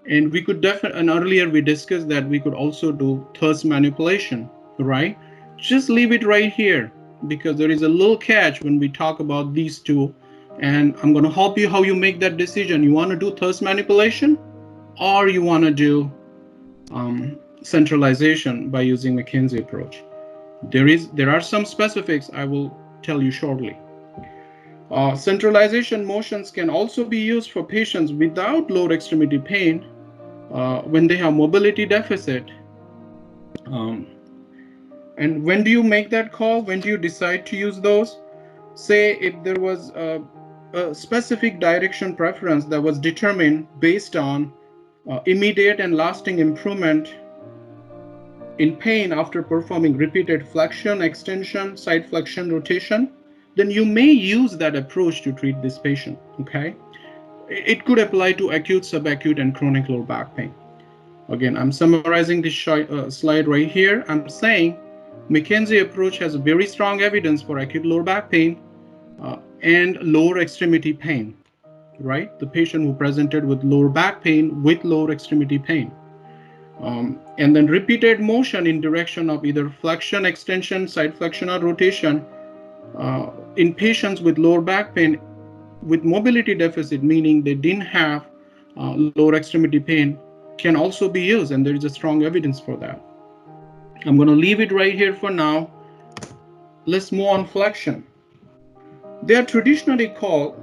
And we could definitely, and earlier we discussed that we could also do thrust manipulation, right? Just leave it right here because there is a little catch when we talk about these two. And I'm going to help you how you make that decision. You want to do thrust manipulation or you want to do centralization by using McKenzie approach. There are some specifics I will tell you shortly. Centralization motions can also be used for patients without lower extremity pain when they have mobility deficit. And when do you make that call? When do you decide to use those? Say if there was a specific direction preference that was determined based on immediate and lasting improvement in pain after performing repeated flexion, extension, side flexion, rotation, then you may use that approach to treat this patient, okay? It could apply to acute, subacute, and chronic lower back pain. Again, I'm summarizing this slide right here. I'm saying McKenzie approach has very strong evidence for acute lower back pain and lower extremity pain, right? The patient who presented with lower back pain with lower extremity pain. And then repeated motion in direction of either flexion, extension, side flexion, or rotation in patients with lower back pain with mobility deficit, meaning they didn't have lower extremity pain, can also be used, and there is a strong evidence for that. I'm going to leave it right here for now. Let's move on flexion. They are traditionally called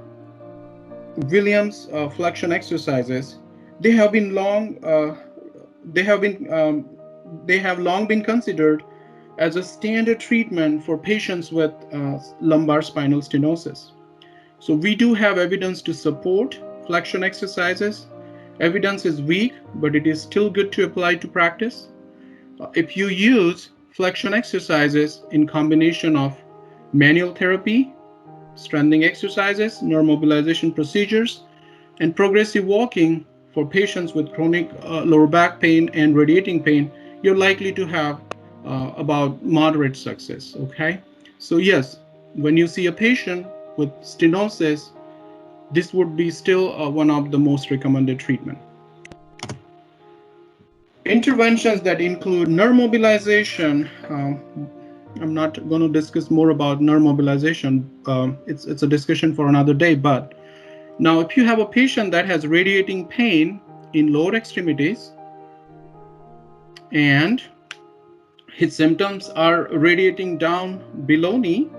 Williams flexion exercises. They have long been considered as a standard treatment for patients with lumbar spinal stenosis. So we do have evidence to support flexion exercises. Evidence is weak, but it is still good to apply to practice. If you use flexion exercises in combination of manual therapy, strengthening exercises, neuromobilization procedures, and progressive walking for patients with chronic lower back pain and radiating pain, you're likely to have about moderate success, okay? So yes, when you see a patient with stenosis, this would be still one of the most recommended treatment. Interventions that include neuromobilization. I'm not going to discuss more about neuromobilization. It's a discussion for another day. But now, if you have a patient that has radiating pain in lower extremities and his symptoms are radiating down below knee,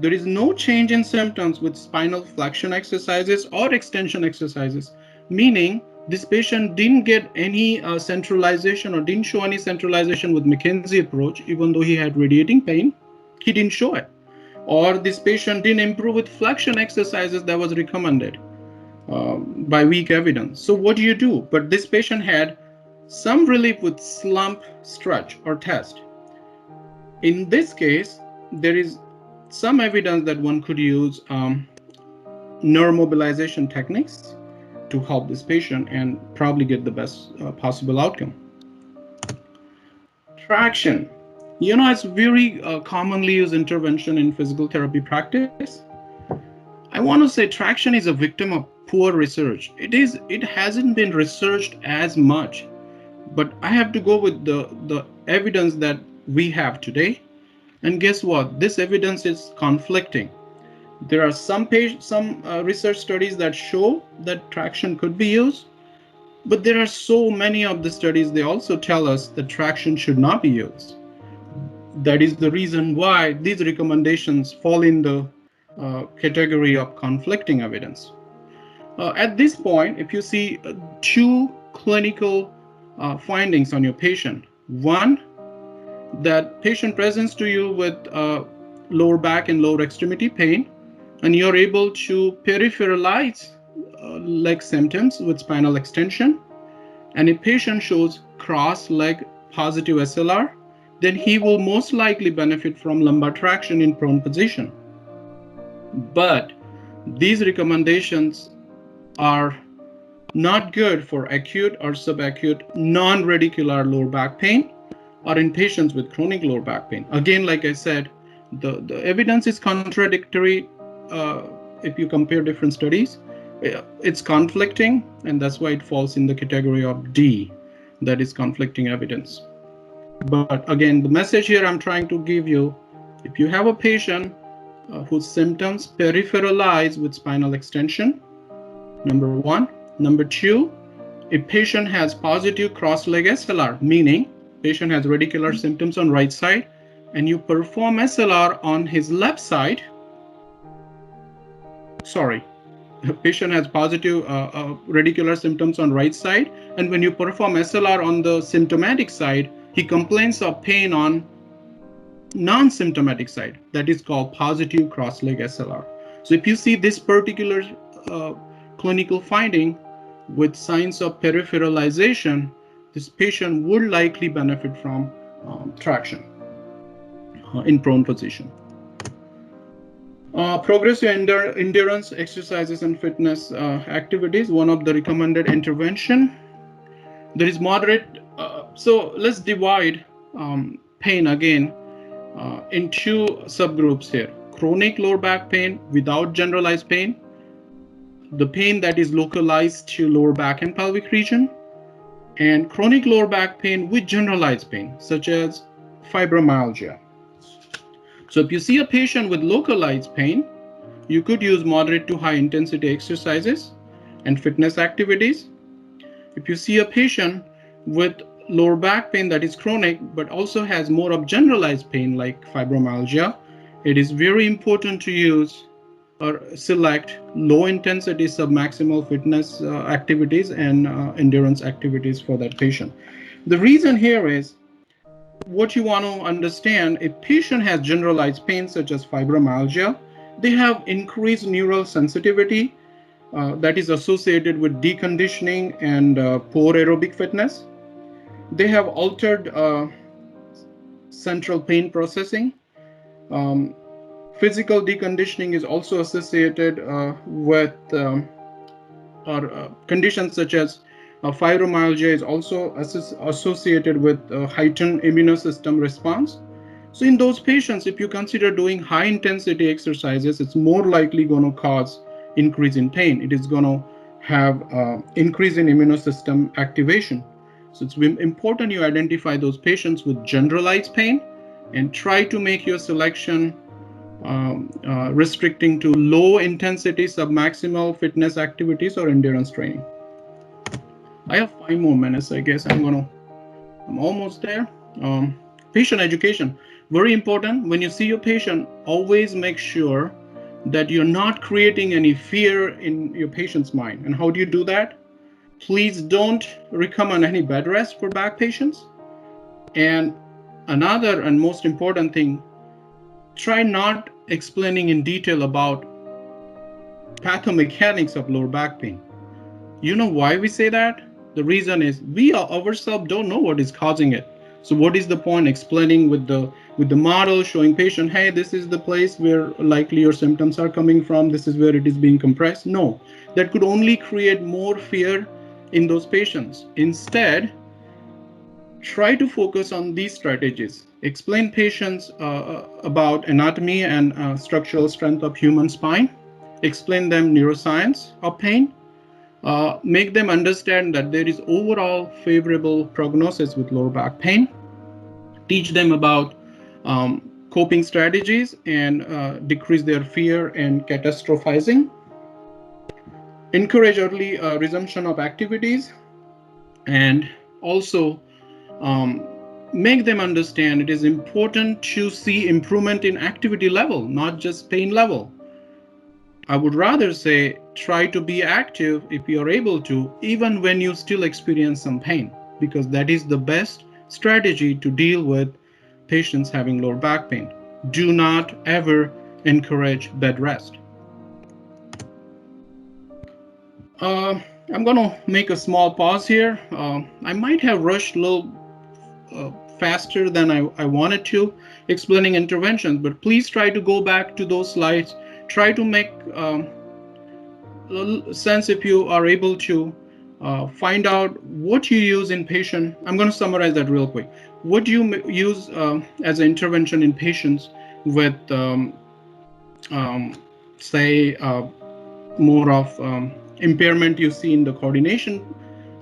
there is no change in symptoms with spinal flexion exercises or extension exercises, meaning this patient didn't get any centralization or didn't show any centralization with McKenzie approach, even though he had radiating pain, he didn't show it. Or this patient didn't improve with flexion exercises that was recommended by weak evidence. So what do you do? But this patient had some relief with slump stretch or test. In this case, there is some evidence that one could use neuromobilization techniques to help this patient and probably get the best possible outcome. Traction. You know, it's very commonly used intervention in physical therapy practice. I want to say traction is a victim of poor research. It hasn't been researched as much, but I have to go with the evidence that we have today. And guess what? This evidence is conflicting. There are some research studies that show that traction could be used, but there are so many of the studies, they also tell us that traction should not be used. That is the reason why these recommendations fall in the category of conflicting evidence. At this point, if you see two clinical findings on your patient, one, that patient presents to you with lower back and lower extremity pain, and you're able to peripheralize leg symptoms with spinal extension, and a patient shows cross leg positive SLR, then he will most likely benefit from lumbar traction in prone position. But these recommendations are not good for acute or subacute non-radicular lower back pain or in patients with chronic lower back pain. Again, like I said, the evidence is contradictory if you compare different studies. It's conflicting, and that's why it falls in the category of D, that is conflicting evidence. But again, the message here I'm trying to give you, if you have a patient whose symptoms peripheralize with spinal extension, number one. Number two, a patient has positive cross-leg SLR, meaning patient has radicular symptoms on right side, and you perform SLR on his left side. Sorry, the patient has positive radicular symptoms on right side, and when you perform SLR on the symptomatic side, he complains of pain on non-symptomatic side. That is called positive cross-leg SLR. So if you see this particular clinical finding with signs of peripheralization, this patient would likely benefit from traction in prone position. Progressive endurance exercises and fitness activities, one of the recommended intervention. There is moderate, so let's divide pain again in two subgroups here. Chronic lower back pain without generalized pain, the pain that is localized to lower back and pelvic region, and chronic lower back pain with generalized pain, such as fibromyalgia. So if you see a patient with localized pain, you could use moderate to high intensity exercises and fitness activities. If you see a patient with lower back pain that is chronic, but also has more of generalized pain like fibromyalgia, it is very important to use or select low intensity submaximal fitness activities and endurance activities for that patient. The reason here is, what you want to understand, if patient has generalized pain such as fibromyalgia, they have increased neural sensitivity that is associated with deconditioning and poor aerobic fitness. They have altered central pain processing. Physical deconditioning is also associated with conditions such as fibromyalgia is also associated with heightened immune system response. So in those patients, if you consider doing high intensity exercises, it's more likely going to cause increase in pain. It is going to have increase in immune system activation. So it's important you identify those patients with generalized pain and try to make your selection restricting to low intensity submaximal fitness activities or endurance training. I have 5 more minutes, I guess. I'm almost there. Patient education, very important. When you see your patient, always make sure that you're not creating any fear in your patient's mind. And how do you do that? Please don't recommend any bed rest for back patients. And another and most important thing, try not explaining in detail about pathomechanics of lower back pain. You know why we say that? The reason is we ourselves don't know what is causing it. So what is the point explaining with the model, showing patient, hey, this is the place where likely your symptoms are coming from, this is where it is being compressed? No, that could only create more fear in those patients. Instead, try to focus on these strategies. Explain patients about anatomy and structural strength of human spine. Explain them neuroscience of pain. Make them understand that there is overall favorable prognosis with lower back pain. Teach them about coping strategies and decrease their fear and catastrophizing. Encourage early resumption of activities, and also make them understand it is important to see improvement in activity level, not just pain level. I would rather say try to be active if you are able to, even when you still experience some pain, because that is the best strategy to deal with patients having lower back pain. Do not ever encourage bed rest. I'm going to make a small pause here. I might have rushed a little faster than I wanted to explaining interventions, but please try to go back to those slides. Try to make sense if you are able to find out what you use in patient. I'm going to summarize that real quick. What do you use as an intervention in patients with, say, more of impairment you see in the coordination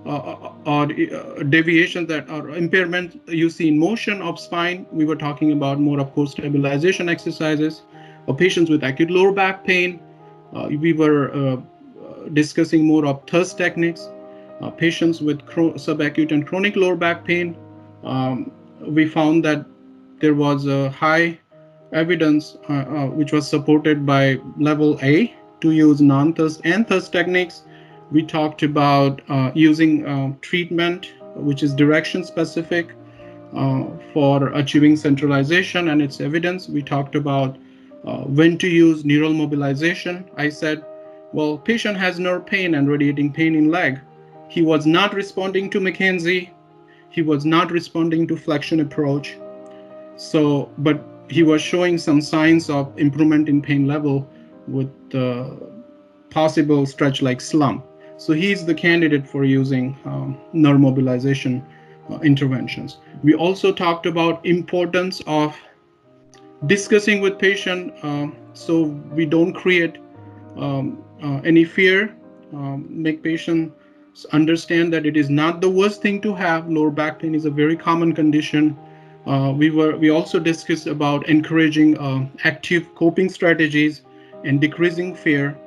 or deviations that are impairment you see in motion of spine? We were talking about more of core stabilization exercises. Or patients with acute lower back pain, we were discussing more of thirst techniques. Patients with subacute and chronic lower back pain, we found that there was a high evidence which was supported by level A to use non-thirst and thirst techniques. We talked about using treatment which is direction specific for achieving centralization and its evidence. We talked about when to use neural mobilization. I said, well, patient has nerve pain and radiating pain in leg. He was not responding to McKenzie. He was not responding to flexion approach. So, but he was showing some signs of improvement in pain level with possible stretch like slump. So he's the candidate for using nerve mobilization interventions. We also talked about importance of discussing with patient so we don't create any fear, make patients understand that it is not the worst thing to have. Lower back pain is a very common condition. We also discussed about encouraging active coping strategies and decreasing fear.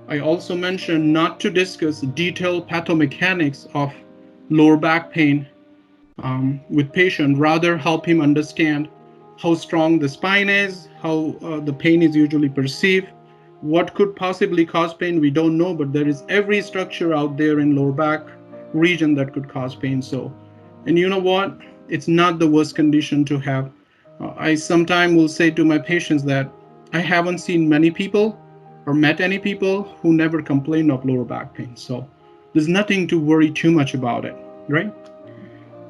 I also mentioned not to discuss detailed pathomechanics of lower back pain with patient, rather help him understand how strong the spine is, how the pain is usually perceived, what could possibly cause pain, we don't know, but there is every structure out there in lower back region that could cause pain. So, and you know what? It's not the worst condition to have. I sometimes will say to my patients that I haven't seen many people or met any people who never complained of lower back pain. So there's nothing to worry too much about it, right?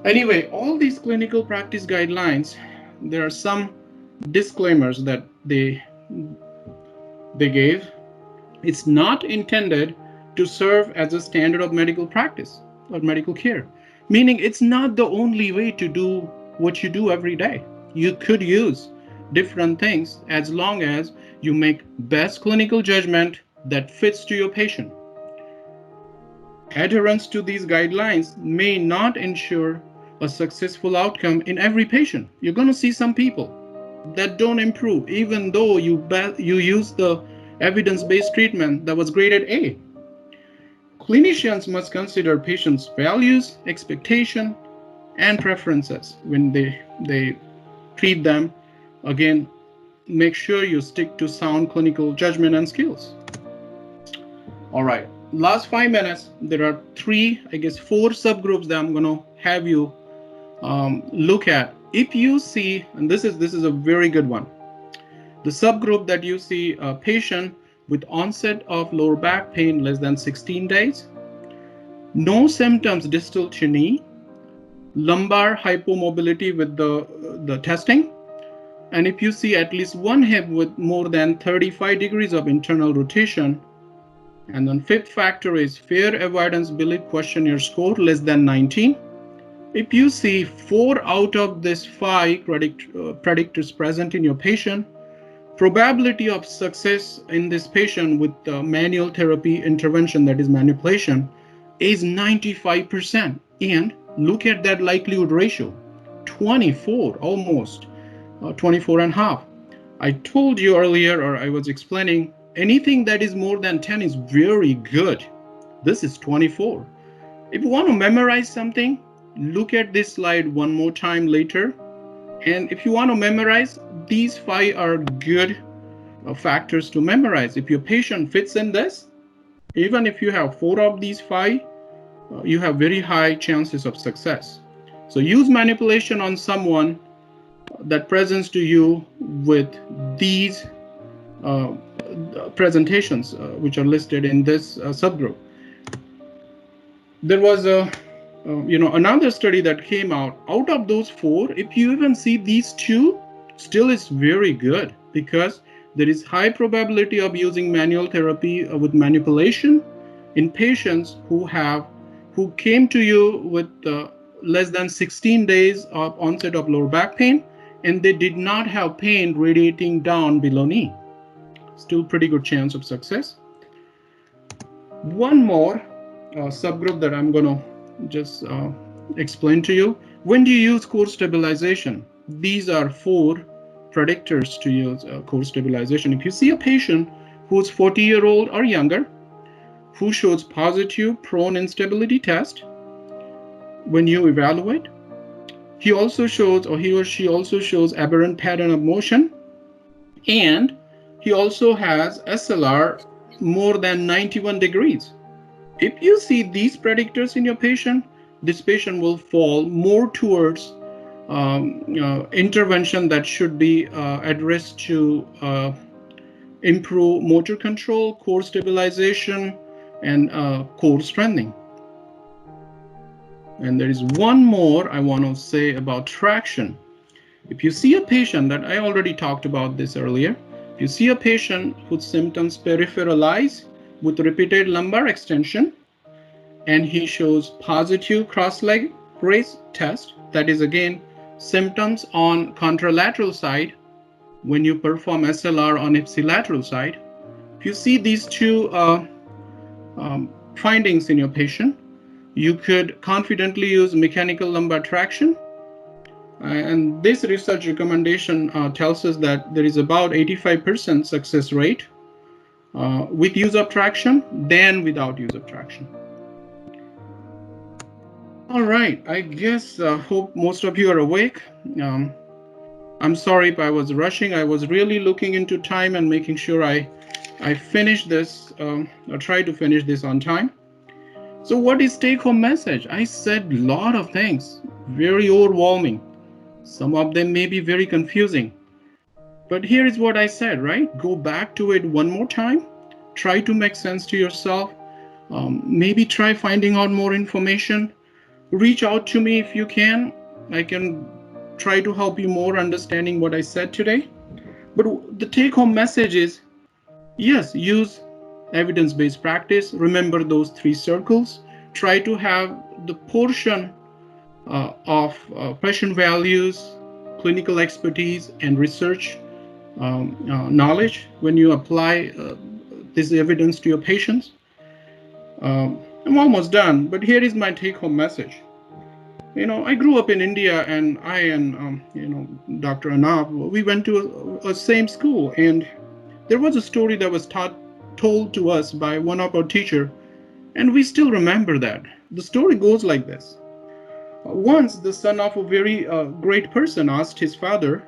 Anyway, all these clinical practice guidelines, there are some disclaimers that they gave. It's not intended to serve as a standard of medical practice or medical care, meaning it's not the only way to do what you do every day. You could use different things as long as you make best clinical judgment that fits to your patient. Adherence to these guidelines may not ensure a successful outcome in every patient. You're going to see some people that don't improve, even though you use the evidence-based treatment that was graded A. Clinicians must consider patients' values, expectation, and preferences when they treat them. Again, make sure you stick to sound clinical judgment and skills. All right, last 5 minutes, there are four subgroups that I'm going to have you look at. If you see, and this is a very good one, the subgroup that you see a patient with onset of lower back pain less than 16 days, no symptoms distal to knee, lumbar hypomobility with the testing, and if you see at least one hip with more than 35 degrees of internal rotation, and then fifth factor is fear avoidance belief questionnaire score less than 19. If you see 4 out of these 5 predictors present in your patient, probability of success in this patient with manual therapy intervention, that is manipulation, is 95%. And look at that likelihood ratio, 24, almost 24 and a half. I told you earlier, or I was explaining, anything that is more than 10 is very good. This is 24. If you want to memorize something, look at this slide one more time later. And if you want to memorize, these 5 are good factors to memorize. If your patient fits in this, even if you have 4 of these 5, you have very high chances of success. So use manipulation on someone that presents to you with these presentations, which are listed in this subgroup. There was another study that came out of those 4. If you even see these 2, still is very good, because there is high probability of using manual therapy with manipulation in patients who came to you with less than 16 days of onset of lower back pain, and they did not have pain radiating down below knee. Still pretty good chance of success. One more subgroup that I'm going to just explain to you. When do you use core stabilization? These are 4 predictors to use core stabilization. If you see a patient who's 40-year-old or younger, who shows positive prone instability test, when you evaluate, he also shows, or he or she also shows, aberrant pattern of motion, and he also has SLR more than 91 degrees. If you see these predictors in your patient, this patient will fall more towards intervention that should be addressed to improve motor control, core stabilization, and core strengthening. And there is one more I want to say about traction. If you see a patient, that I already talked about this earlier, if you see a patient whose symptoms peripheralize with repeated lumbar extension, and he shows positive cross-leg raise test, that is again symptoms on contralateral side when you perform SLR on ipsilateral side. If you see these 2 findings in your patient, you could confidently use mechanical lumbar traction. And this research recommendation tells us that there is about 85% success rate with use of traction than without use of traction. All right, I guess hope most of you are awake. I'm sorry if I was rushing. I was really looking into time and making sure I finish this, or try to finish this on time. So what is take-home message? I said a lot of things, very overwhelming. Some of them may be very confusing. But here is what I said, right? Go back to it one more time. Try to make sense to yourself. Maybe try finding out more information. Reach out to me if you can. I can try to help you more understanding what I said today. But the take-home message is, yes, use evidence-based practice. Remember those 3 circles. Try to have the portion of patient values, clinical expertise, and research knowledge when you apply this evidence to your patients. I'm almost done, but here is my take-home message. I grew up in India, and I and Dr. Anab, we went to a same school, and there was a story that was told to us by one of our teacher, and we still remember that. The story goes like this. Once, the son of a very great person asked his father,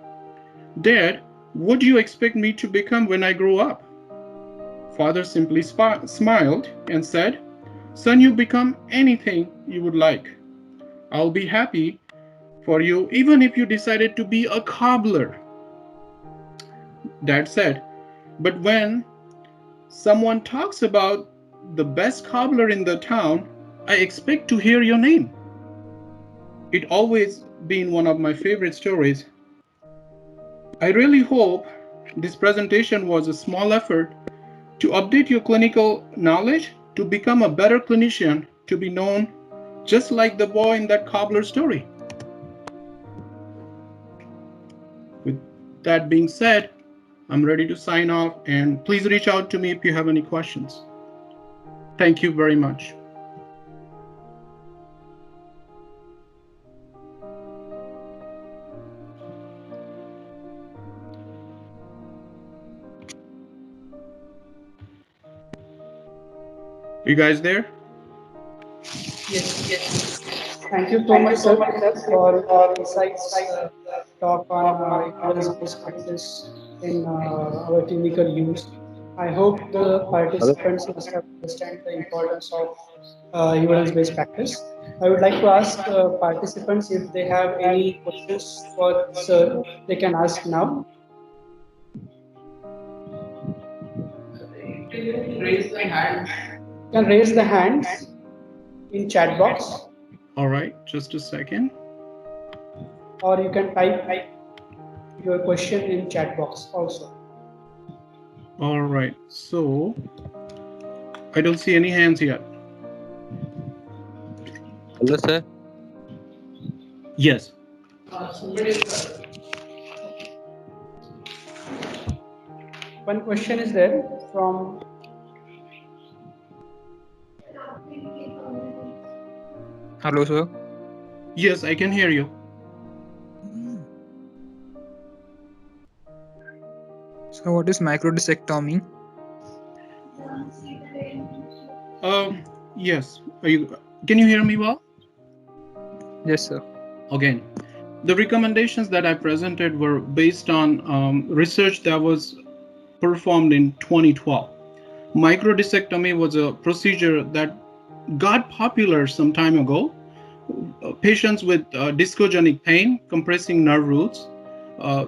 "Dad, what do you expect me to become when I grow up?" Father simply smiled and said, "Son, you become anything you would like. I'll be happy for you even if you decided to be a cobbler." Dad said, "But when someone talks about the best cobbler in the town, I expect to hear your name." It always been one of my favorite stories. I really hope this presentation was a small effort to update your clinical knowledge, to become a better clinician, to be known just like the boy in that cobbler story. With that being said, I'm ready to sign off, and please reach out to me if you have any questions. Thank you very much. You guys there? Yes. Thank you so much, sir, for precise talk on evidence-based practice in our clinical use. I hope the participants must have understand the importance of evidence-based practice. I would like to ask participants if they have any questions for sir, they can ask now. You can raise the hands in chat box, All right, just a second. or you can type your question in chat box also. All right, so I don't see any hands yet. Hello, sir. Yes. One question is there from Hello, sir. Yes, I can hear you. So, what is microdiscectomy? Yes. Can you hear me well? Yes, sir. Again, the recommendations that I presented were based on research that was performed in 2012. Microdiscectomy was a procedure that got popular some time ago. Patients with discogenic pain, compressing nerve roots.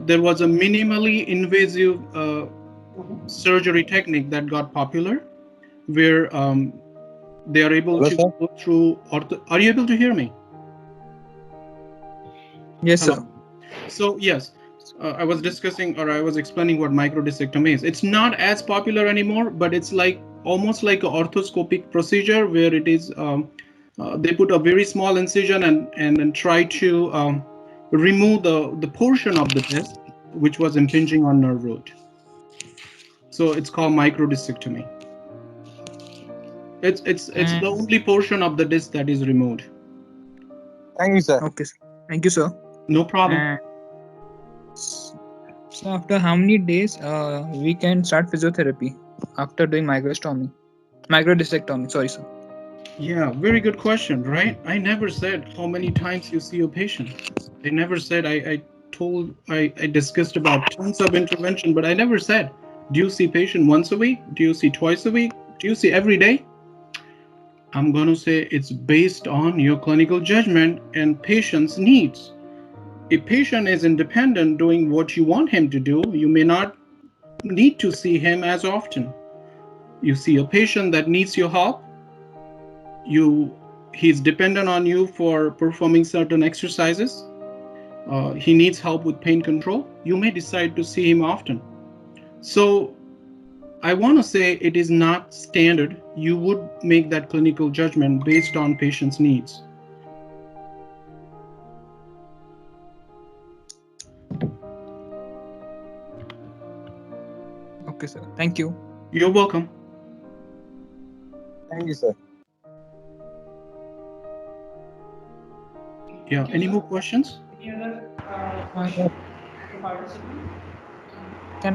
There was a minimally invasive surgery technique that got popular, where they are able to go through. Are you able to hear me? Yes, Hello. sir. So yes, I was discussing, or I was explaining what microdiscectomy is. It's not as popular anymore, but it's like almost like an orthoscopic procedure where it is they put a very small incision and try to remove the portion of the disc which was impinging on nerve root. So it's called microdiscectomy. It's the only portion of the disc that is removed. Thank you, sir. Okay, sir. Thank you, sir. No problem. So, after how many days we can start physiotherapy after doing microdiscectomy? Sorry, sir. Yeah, very good question, right? I never said how many times you see a patient. I never said I discussed about tons of intervention, but I never said, do you see patient once a week? Do you see twice a week? Do you see every day? I'm going to say it's based on your clinical judgment and patient's needs. If patient is independent doing what you want him to do, you may not need to see him as often. You see a patient that needs your help, he's dependent on you for performing certain exercises, he needs help with pain control, you may decide to see him often. So I want to say it is not standard. You would make that clinical judgment based on patient's needs. Okay, sir. Thank you. You're welcome. Thank you, sir. Yeah, any more questions? Can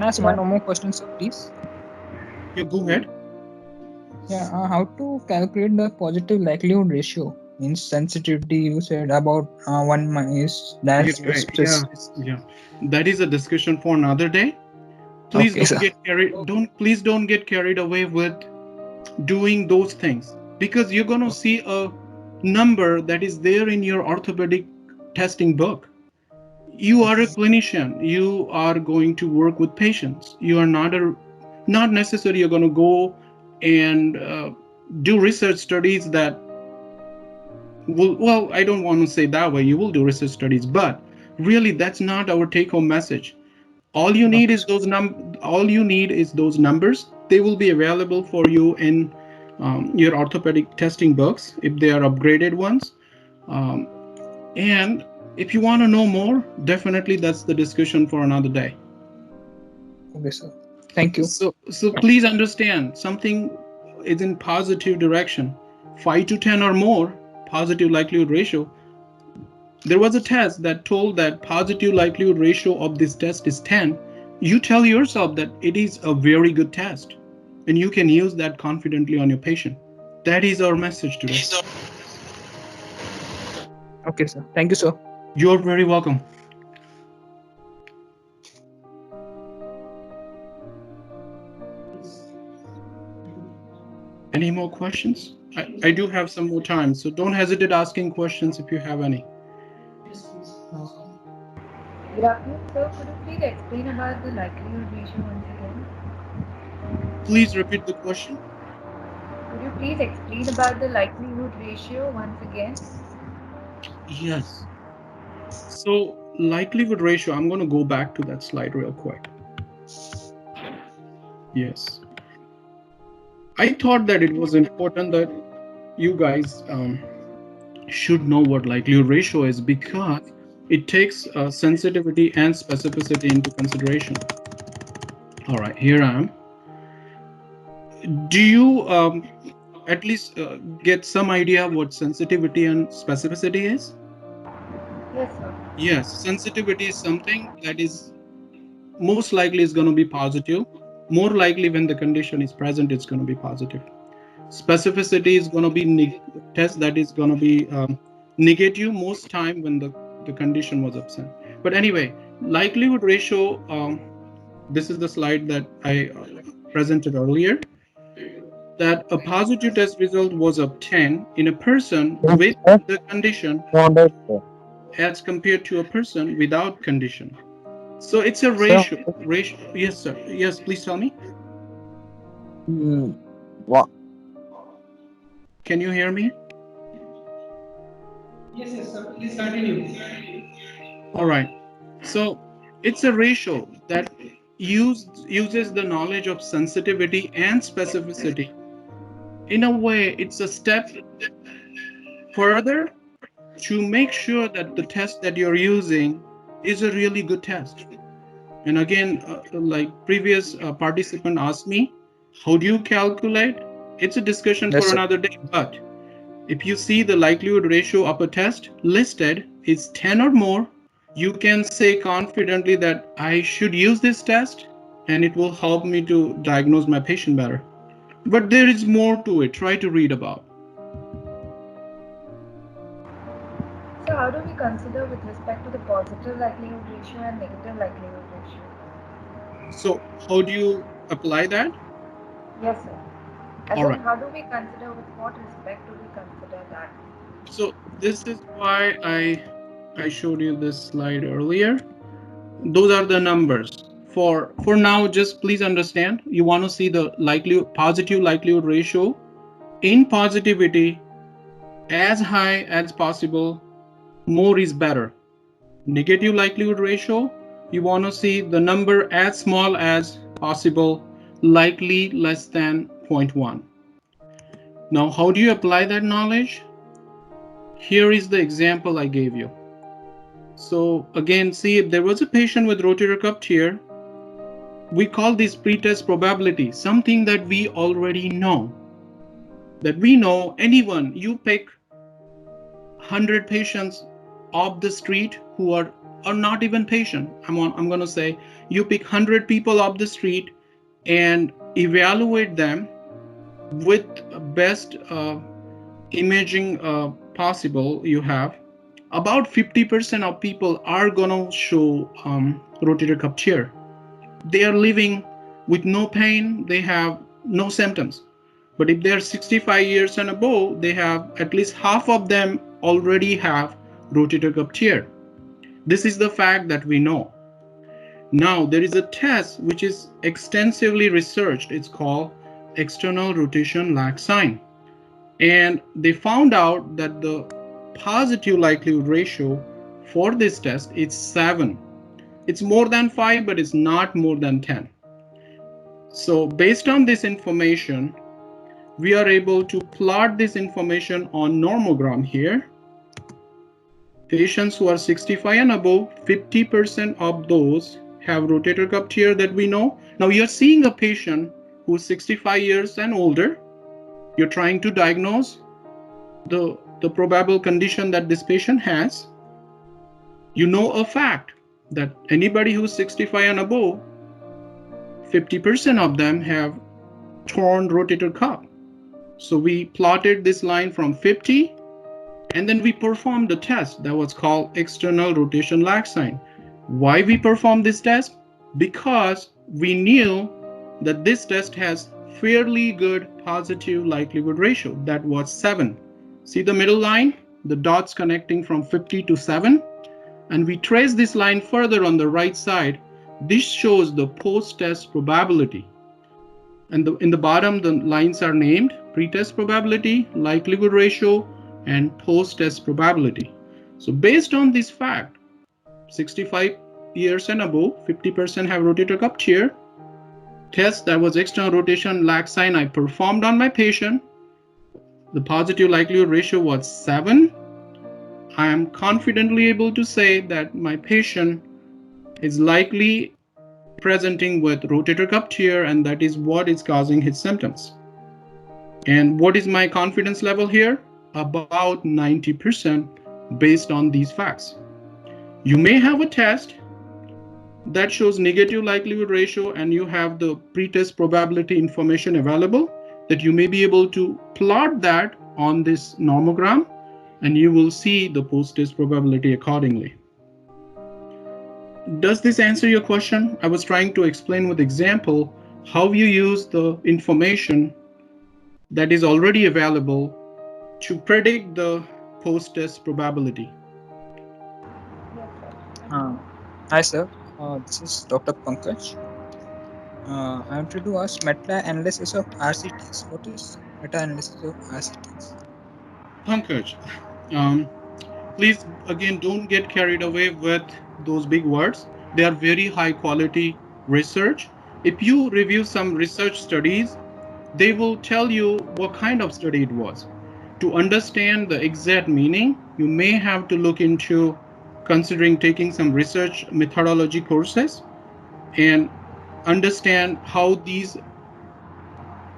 I ask one or more question, sir, please? Yeah, go ahead. Yeah, how to calculate the positive likelihood ratio In sensitivity, you said about 1 is that's Yeah. That is a discussion for another day. Please okay, sir. please don't get carried away with doing those things, because you're going to see a number that is there in your orthopedic testing book. You are a clinician. You are going to work with patients. You are not necessarily you're going to go and do research studies that will, well, I don't want to say that way. You will do research studies, but really that's not our take home message. All you need is those numbers. They will be available for you in your orthopedic testing books if they are upgraded ones. And if you want to know more, definitely that's the discussion for another day. Okay, sir. Thank you. So please understand, something is in positive direction, 5 to 10 or more positive likelihood ratio. There was a test that told that positive likelihood ratio of this test is 10. You tell yourself that it is a very good test, and you can use that confidently on your patient. That is our message today. Okay, sir. Thank you, sir. You're very welcome. Any more questions? I do have some more time, so don't hesitate asking questions if you have any. Good afternoon, sir. Could you please explain about the likelihood ratio once again? Please repeat the question. Could you please explain about the likelihood ratio once again? Yes. So likelihood ratio, I'm going to go back to that slide real quick. Yes. I thought that it was important that you guys should know what likelihood ratio is, because it takes sensitivity and specificity into consideration. All right, here I am. Do you at least get some idea what sensitivity and specificity is? Yes, sir. Yes, sensitivity is something that is most likely is going to be positive. More likely when the condition is present, it's going to be positive. Specificity is going to be test that is going to be negative most time when the condition was absent. But anyway, likelihood ratio, this is the slide that I presented earlier, that a positive test result was obtained in a person with the condition as compared to a person without condition. So it's a ratio. Yes, sir. Yes, please tell me. Can you hear me? Yes, sir. Please continue. All right. So it's a ratio that uses the knowledge of sensitivity and specificity. In a way, it's a step further to make sure that the test that you're using is a really good test. And again, like previous participant asked me, how do you calculate? It's a discussion for another day. But if you see the likelihood ratio of a test listed is 10 or more, you can say confidently that I should use this test and it will help me to diagnose my patient better. But there is more to it. Try to read about. So how do we consider with respect to the positive likelihood ratio and negative likelihood ratio? So how do you apply that? Yes, sir. As All in, right. how do we consider, with what respect do we consider that? So this is why I showed you this slide earlier. Those are the numbers. For now, just please understand, you want to see the positive likelihood ratio in positivity as high as possible. More is better. Negative likelihood ratio, you want to see the number as small as possible, likely less than 0.1. Now, how do you apply that knowledge? Here is the example I gave you. So again, see, if there was a patient with rotator cuff tear, we call this pretest probability, something that we already know. That we know anyone, you pick 100 patients off the street who are not even patient. I'm going to say you pick 100 people off the street and evaluate them with best imaging possible you have, about 50% of people are gonna show rotator cuff tear. They are living with no pain, they have no symptoms. But if they're 65 years and above, they have at least half of them already have rotator cuff tear. This is the fact that we know. Now, there is a test which is extensively researched. It's called external rotation lag sign. And they found out that the positive likelihood ratio for this test is 7. It's more than 5, but it's not more than 10. So based on this information, we are able to plot this information on normogram here. Patients who are 65 and above, 50% of those have rotator cuff tear that we know. Now you're seeing a patient who's 65 years and older. You're trying to diagnose the probable condition that this patient has. You know a fact that anybody who's 65 and above, 50% of them have torn rotator cuff. So we plotted this line from 50, and then we performed the test that was called external rotation lag sign. Why we performed this test? Because we knew that this test has fairly good positive likelihood ratio. That was 7. See the middle line, the dots connecting from 50 to 7, and we trace this line further on the right side. This shows the post-test probability. And in the bottom, the lines are named pre-test probability, likelihood ratio, and post-test probability. So based on this fact, 65 years and above, 50% have rotator cuff tear. Test that was external rotation lag sign I performed on my patient. The positive likelihood ratio was 7. I am confidently able to say that my patient is likely presenting with rotator cuff tear, and that is what is causing his symptoms. And what is my confidence level here? About 90% based on these facts. You may have a test that shows negative likelihood ratio and you have the pre-test probability information available, that you may be able to plot that on this normogram and you will see the post-test probability accordingly. Does this answer your question? I was trying to explain with example how you use the information that is already available to predict the post-test probability. Yes, sir. Hi, sir. This is Dr. Pankaj. I wanted to ask meta-analysis of RCTs. What is meta-analysis of RCTs? Pankaj, please again don't get carried away with those big words. They are very high quality research. If you review some research studies, they will tell you what kind of study it was. To understand the exact meaning, you may have to look into considering taking some research methodology courses and understand how this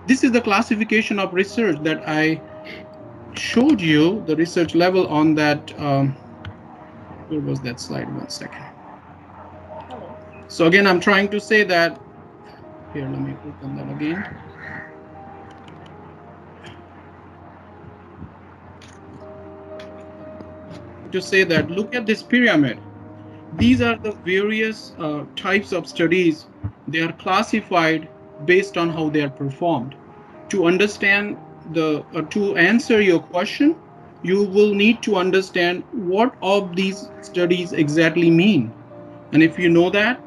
is the classification of research that I showed you, the research level on that. Where was that slide? 1 second. So again, I'm trying to say that here, let me click on that again. To say that, look at this pyramid. These are the various types of studies. They are classified based on how they are performed. To understand to answer your question, you will need to understand what of these studies exactly mean. And if you know that,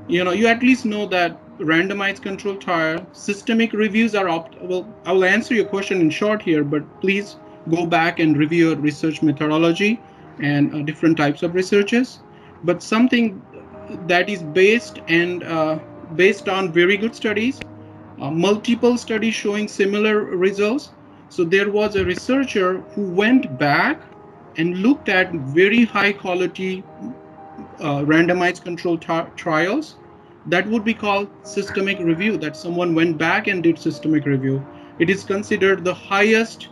you at least know that randomized controlled trial, systemic reviews are well, I will answer your question in short here, but please go back and review your research methodology and different types of researches. But something that is based on very good studies, multiple studies showing similar results. So there was a researcher who went back and looked at very high quality randomized controlled trials. That would be called systemic review, that someone went back and did systemic review. It is considered the highest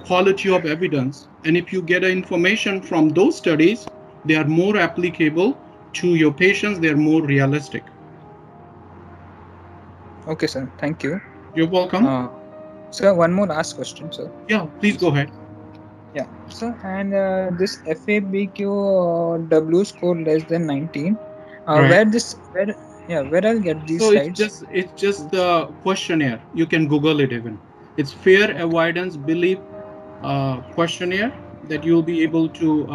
quality of evidence. And if you get information from those studies, they are more applicable to your patients, they are more realistic. Okay, sir. Thank you. You're welcome. Sir, one more last question, sir. Yeah, please go ahead. Yeah. So and this FABQ W score less than 19. Right. Where I'll get these So slides? it's just the questionnaire. You can Google it even. It's fear avoidance belief questionnaire that you'll be able to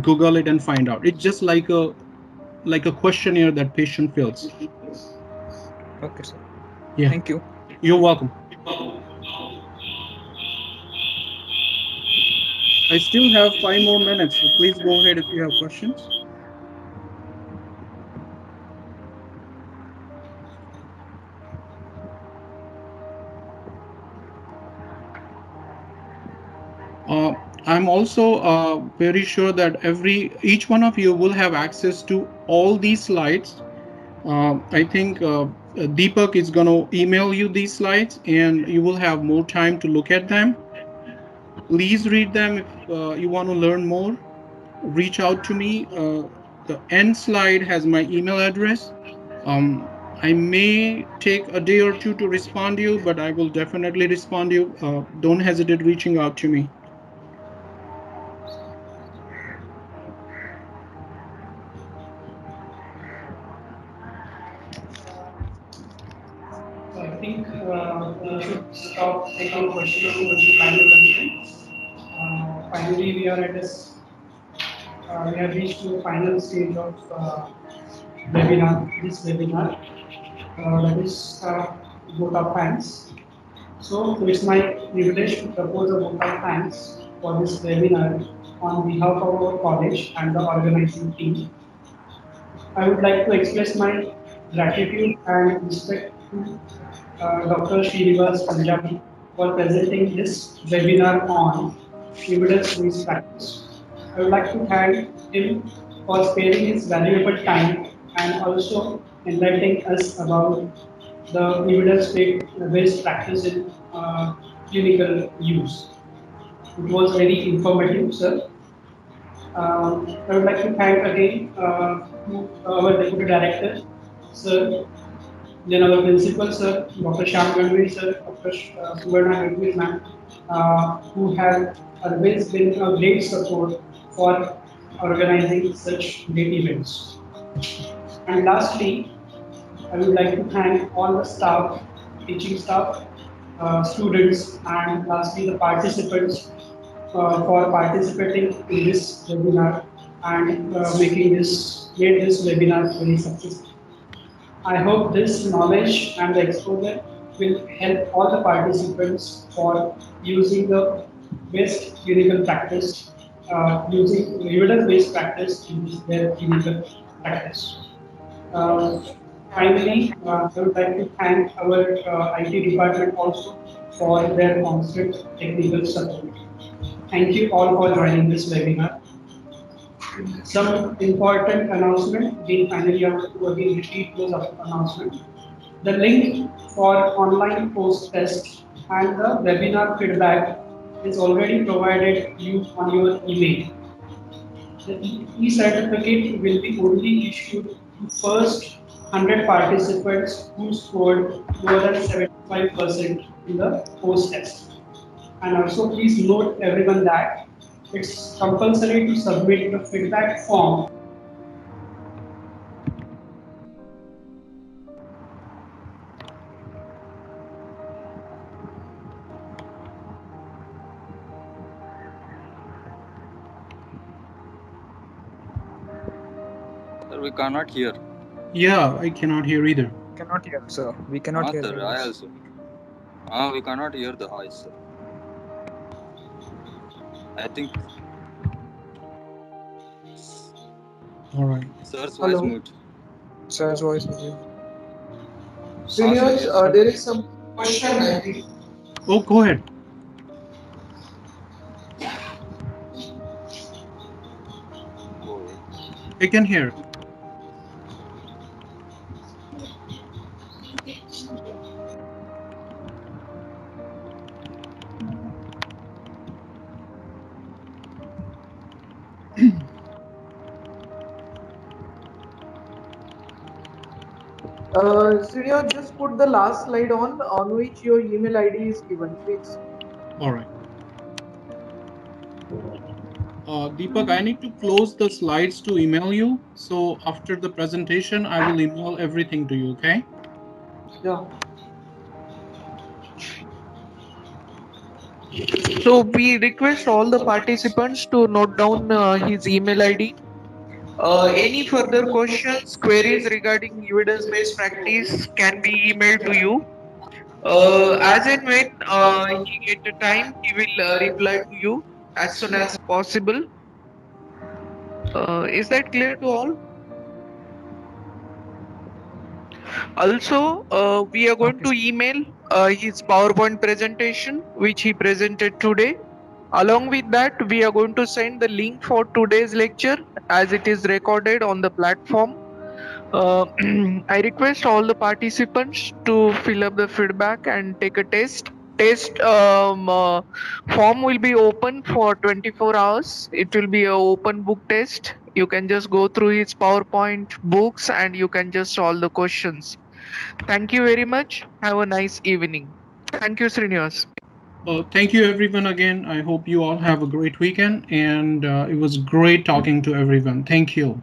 Google it and find out. It's just like a questionnaire that patient fills. Okay, sir. Yeah, Thank you. you're welcome. I still have 5 more minutes, so please go ahead if you have questions. Uh, I'm also very sure that each one of you will have access to all these slides. I think Deepak is going to email you these slides, and you will have more time to look at them. Please read them if you want to learn more. Reach out to me. The end slide has my email address. I may take a day or two to respond to you, but I will definitely respond to you. Don't hesitate reaching out to me. So I think we should stop taking questions in the final conference. Finally, we have reached to the final stage of this webinar. That is vote of thanks. So it's my privilege to propose a vote of thanks for this webinar on behalf of our college and the organizing team. I would like to express my gratitude and respect to Dr. Srinivas Punjabi for presenting this webinar on evidence-based practice. I would like to thank him for sparing his valuable time and also enlightening us about the evidence-based practice in clinical use. It was very informative, sir. I would like to thank again to our Deputy Director, Sir, then our Principal, Sir, Dr. Shyam Gandhi, Sir, Dr. Suvarna Gandhi, ma'am, who have always been a great support for organizing such great events. And lastly, I would like to thank all the staff, teaching staff, students, and lastly the participants for participating in this webinar and made this webinar very successful. I hope this knowledge and the exposure will help all the participants for using the best clinical practice, using evidence-based practice in their clinical practice. Uh, Finally, I would like to thank our IT department also for their constant technical support. Thank you all for joining this webinar. Some important announcement. Again, finally, I want to again repeat those announcements. The link for online post test and the webinar feedback is already provided you on your email. The e-certificate will be only issued to first 100 participants who scored more than 75% in the post test. And also please note everyone that it's compulsory to submit the feedback form. Sir, we cannot hear. Yeah, I cannot hear either. Cannot hear, sir. We cannot hear. Sir, your I voice. also. We cannot hear the voice, sir. I think All right. sir's voice Hello. mute. Sir's voice is here. Seniors, there is some question I think. Oh, go ahead. Oh, I can hear. Senior, just put the last slide on which your email ID is given, please. All right. Deepak, I need to close the slides to email you. So after the presentation, I will email everything to you, okay? Yeah. So we request all the participants to note down his email ID. Any further questions, queries regarding evidence-based practice can be emailed to you. As and when he get the time, he will reply to you as soon as possible. Is that clear to all? Also, we are going Okay, to sir. email his PowerPoint presentation, which he presented today. Along with that, we are going to send the link for today's lecture as it is recorded on the platform. I request all the participants to fill up the feedback and take a test. Test form will be open for 24 hours. It will be an open book test. You can just go through his PowerPoint books and you can just solve the questions. Thank you very much. Have a nice evening. Thank you, Srinivas. Thank you, everyone, again. I hope you all have a great weekend, and it was great talking to everyone. Thank you.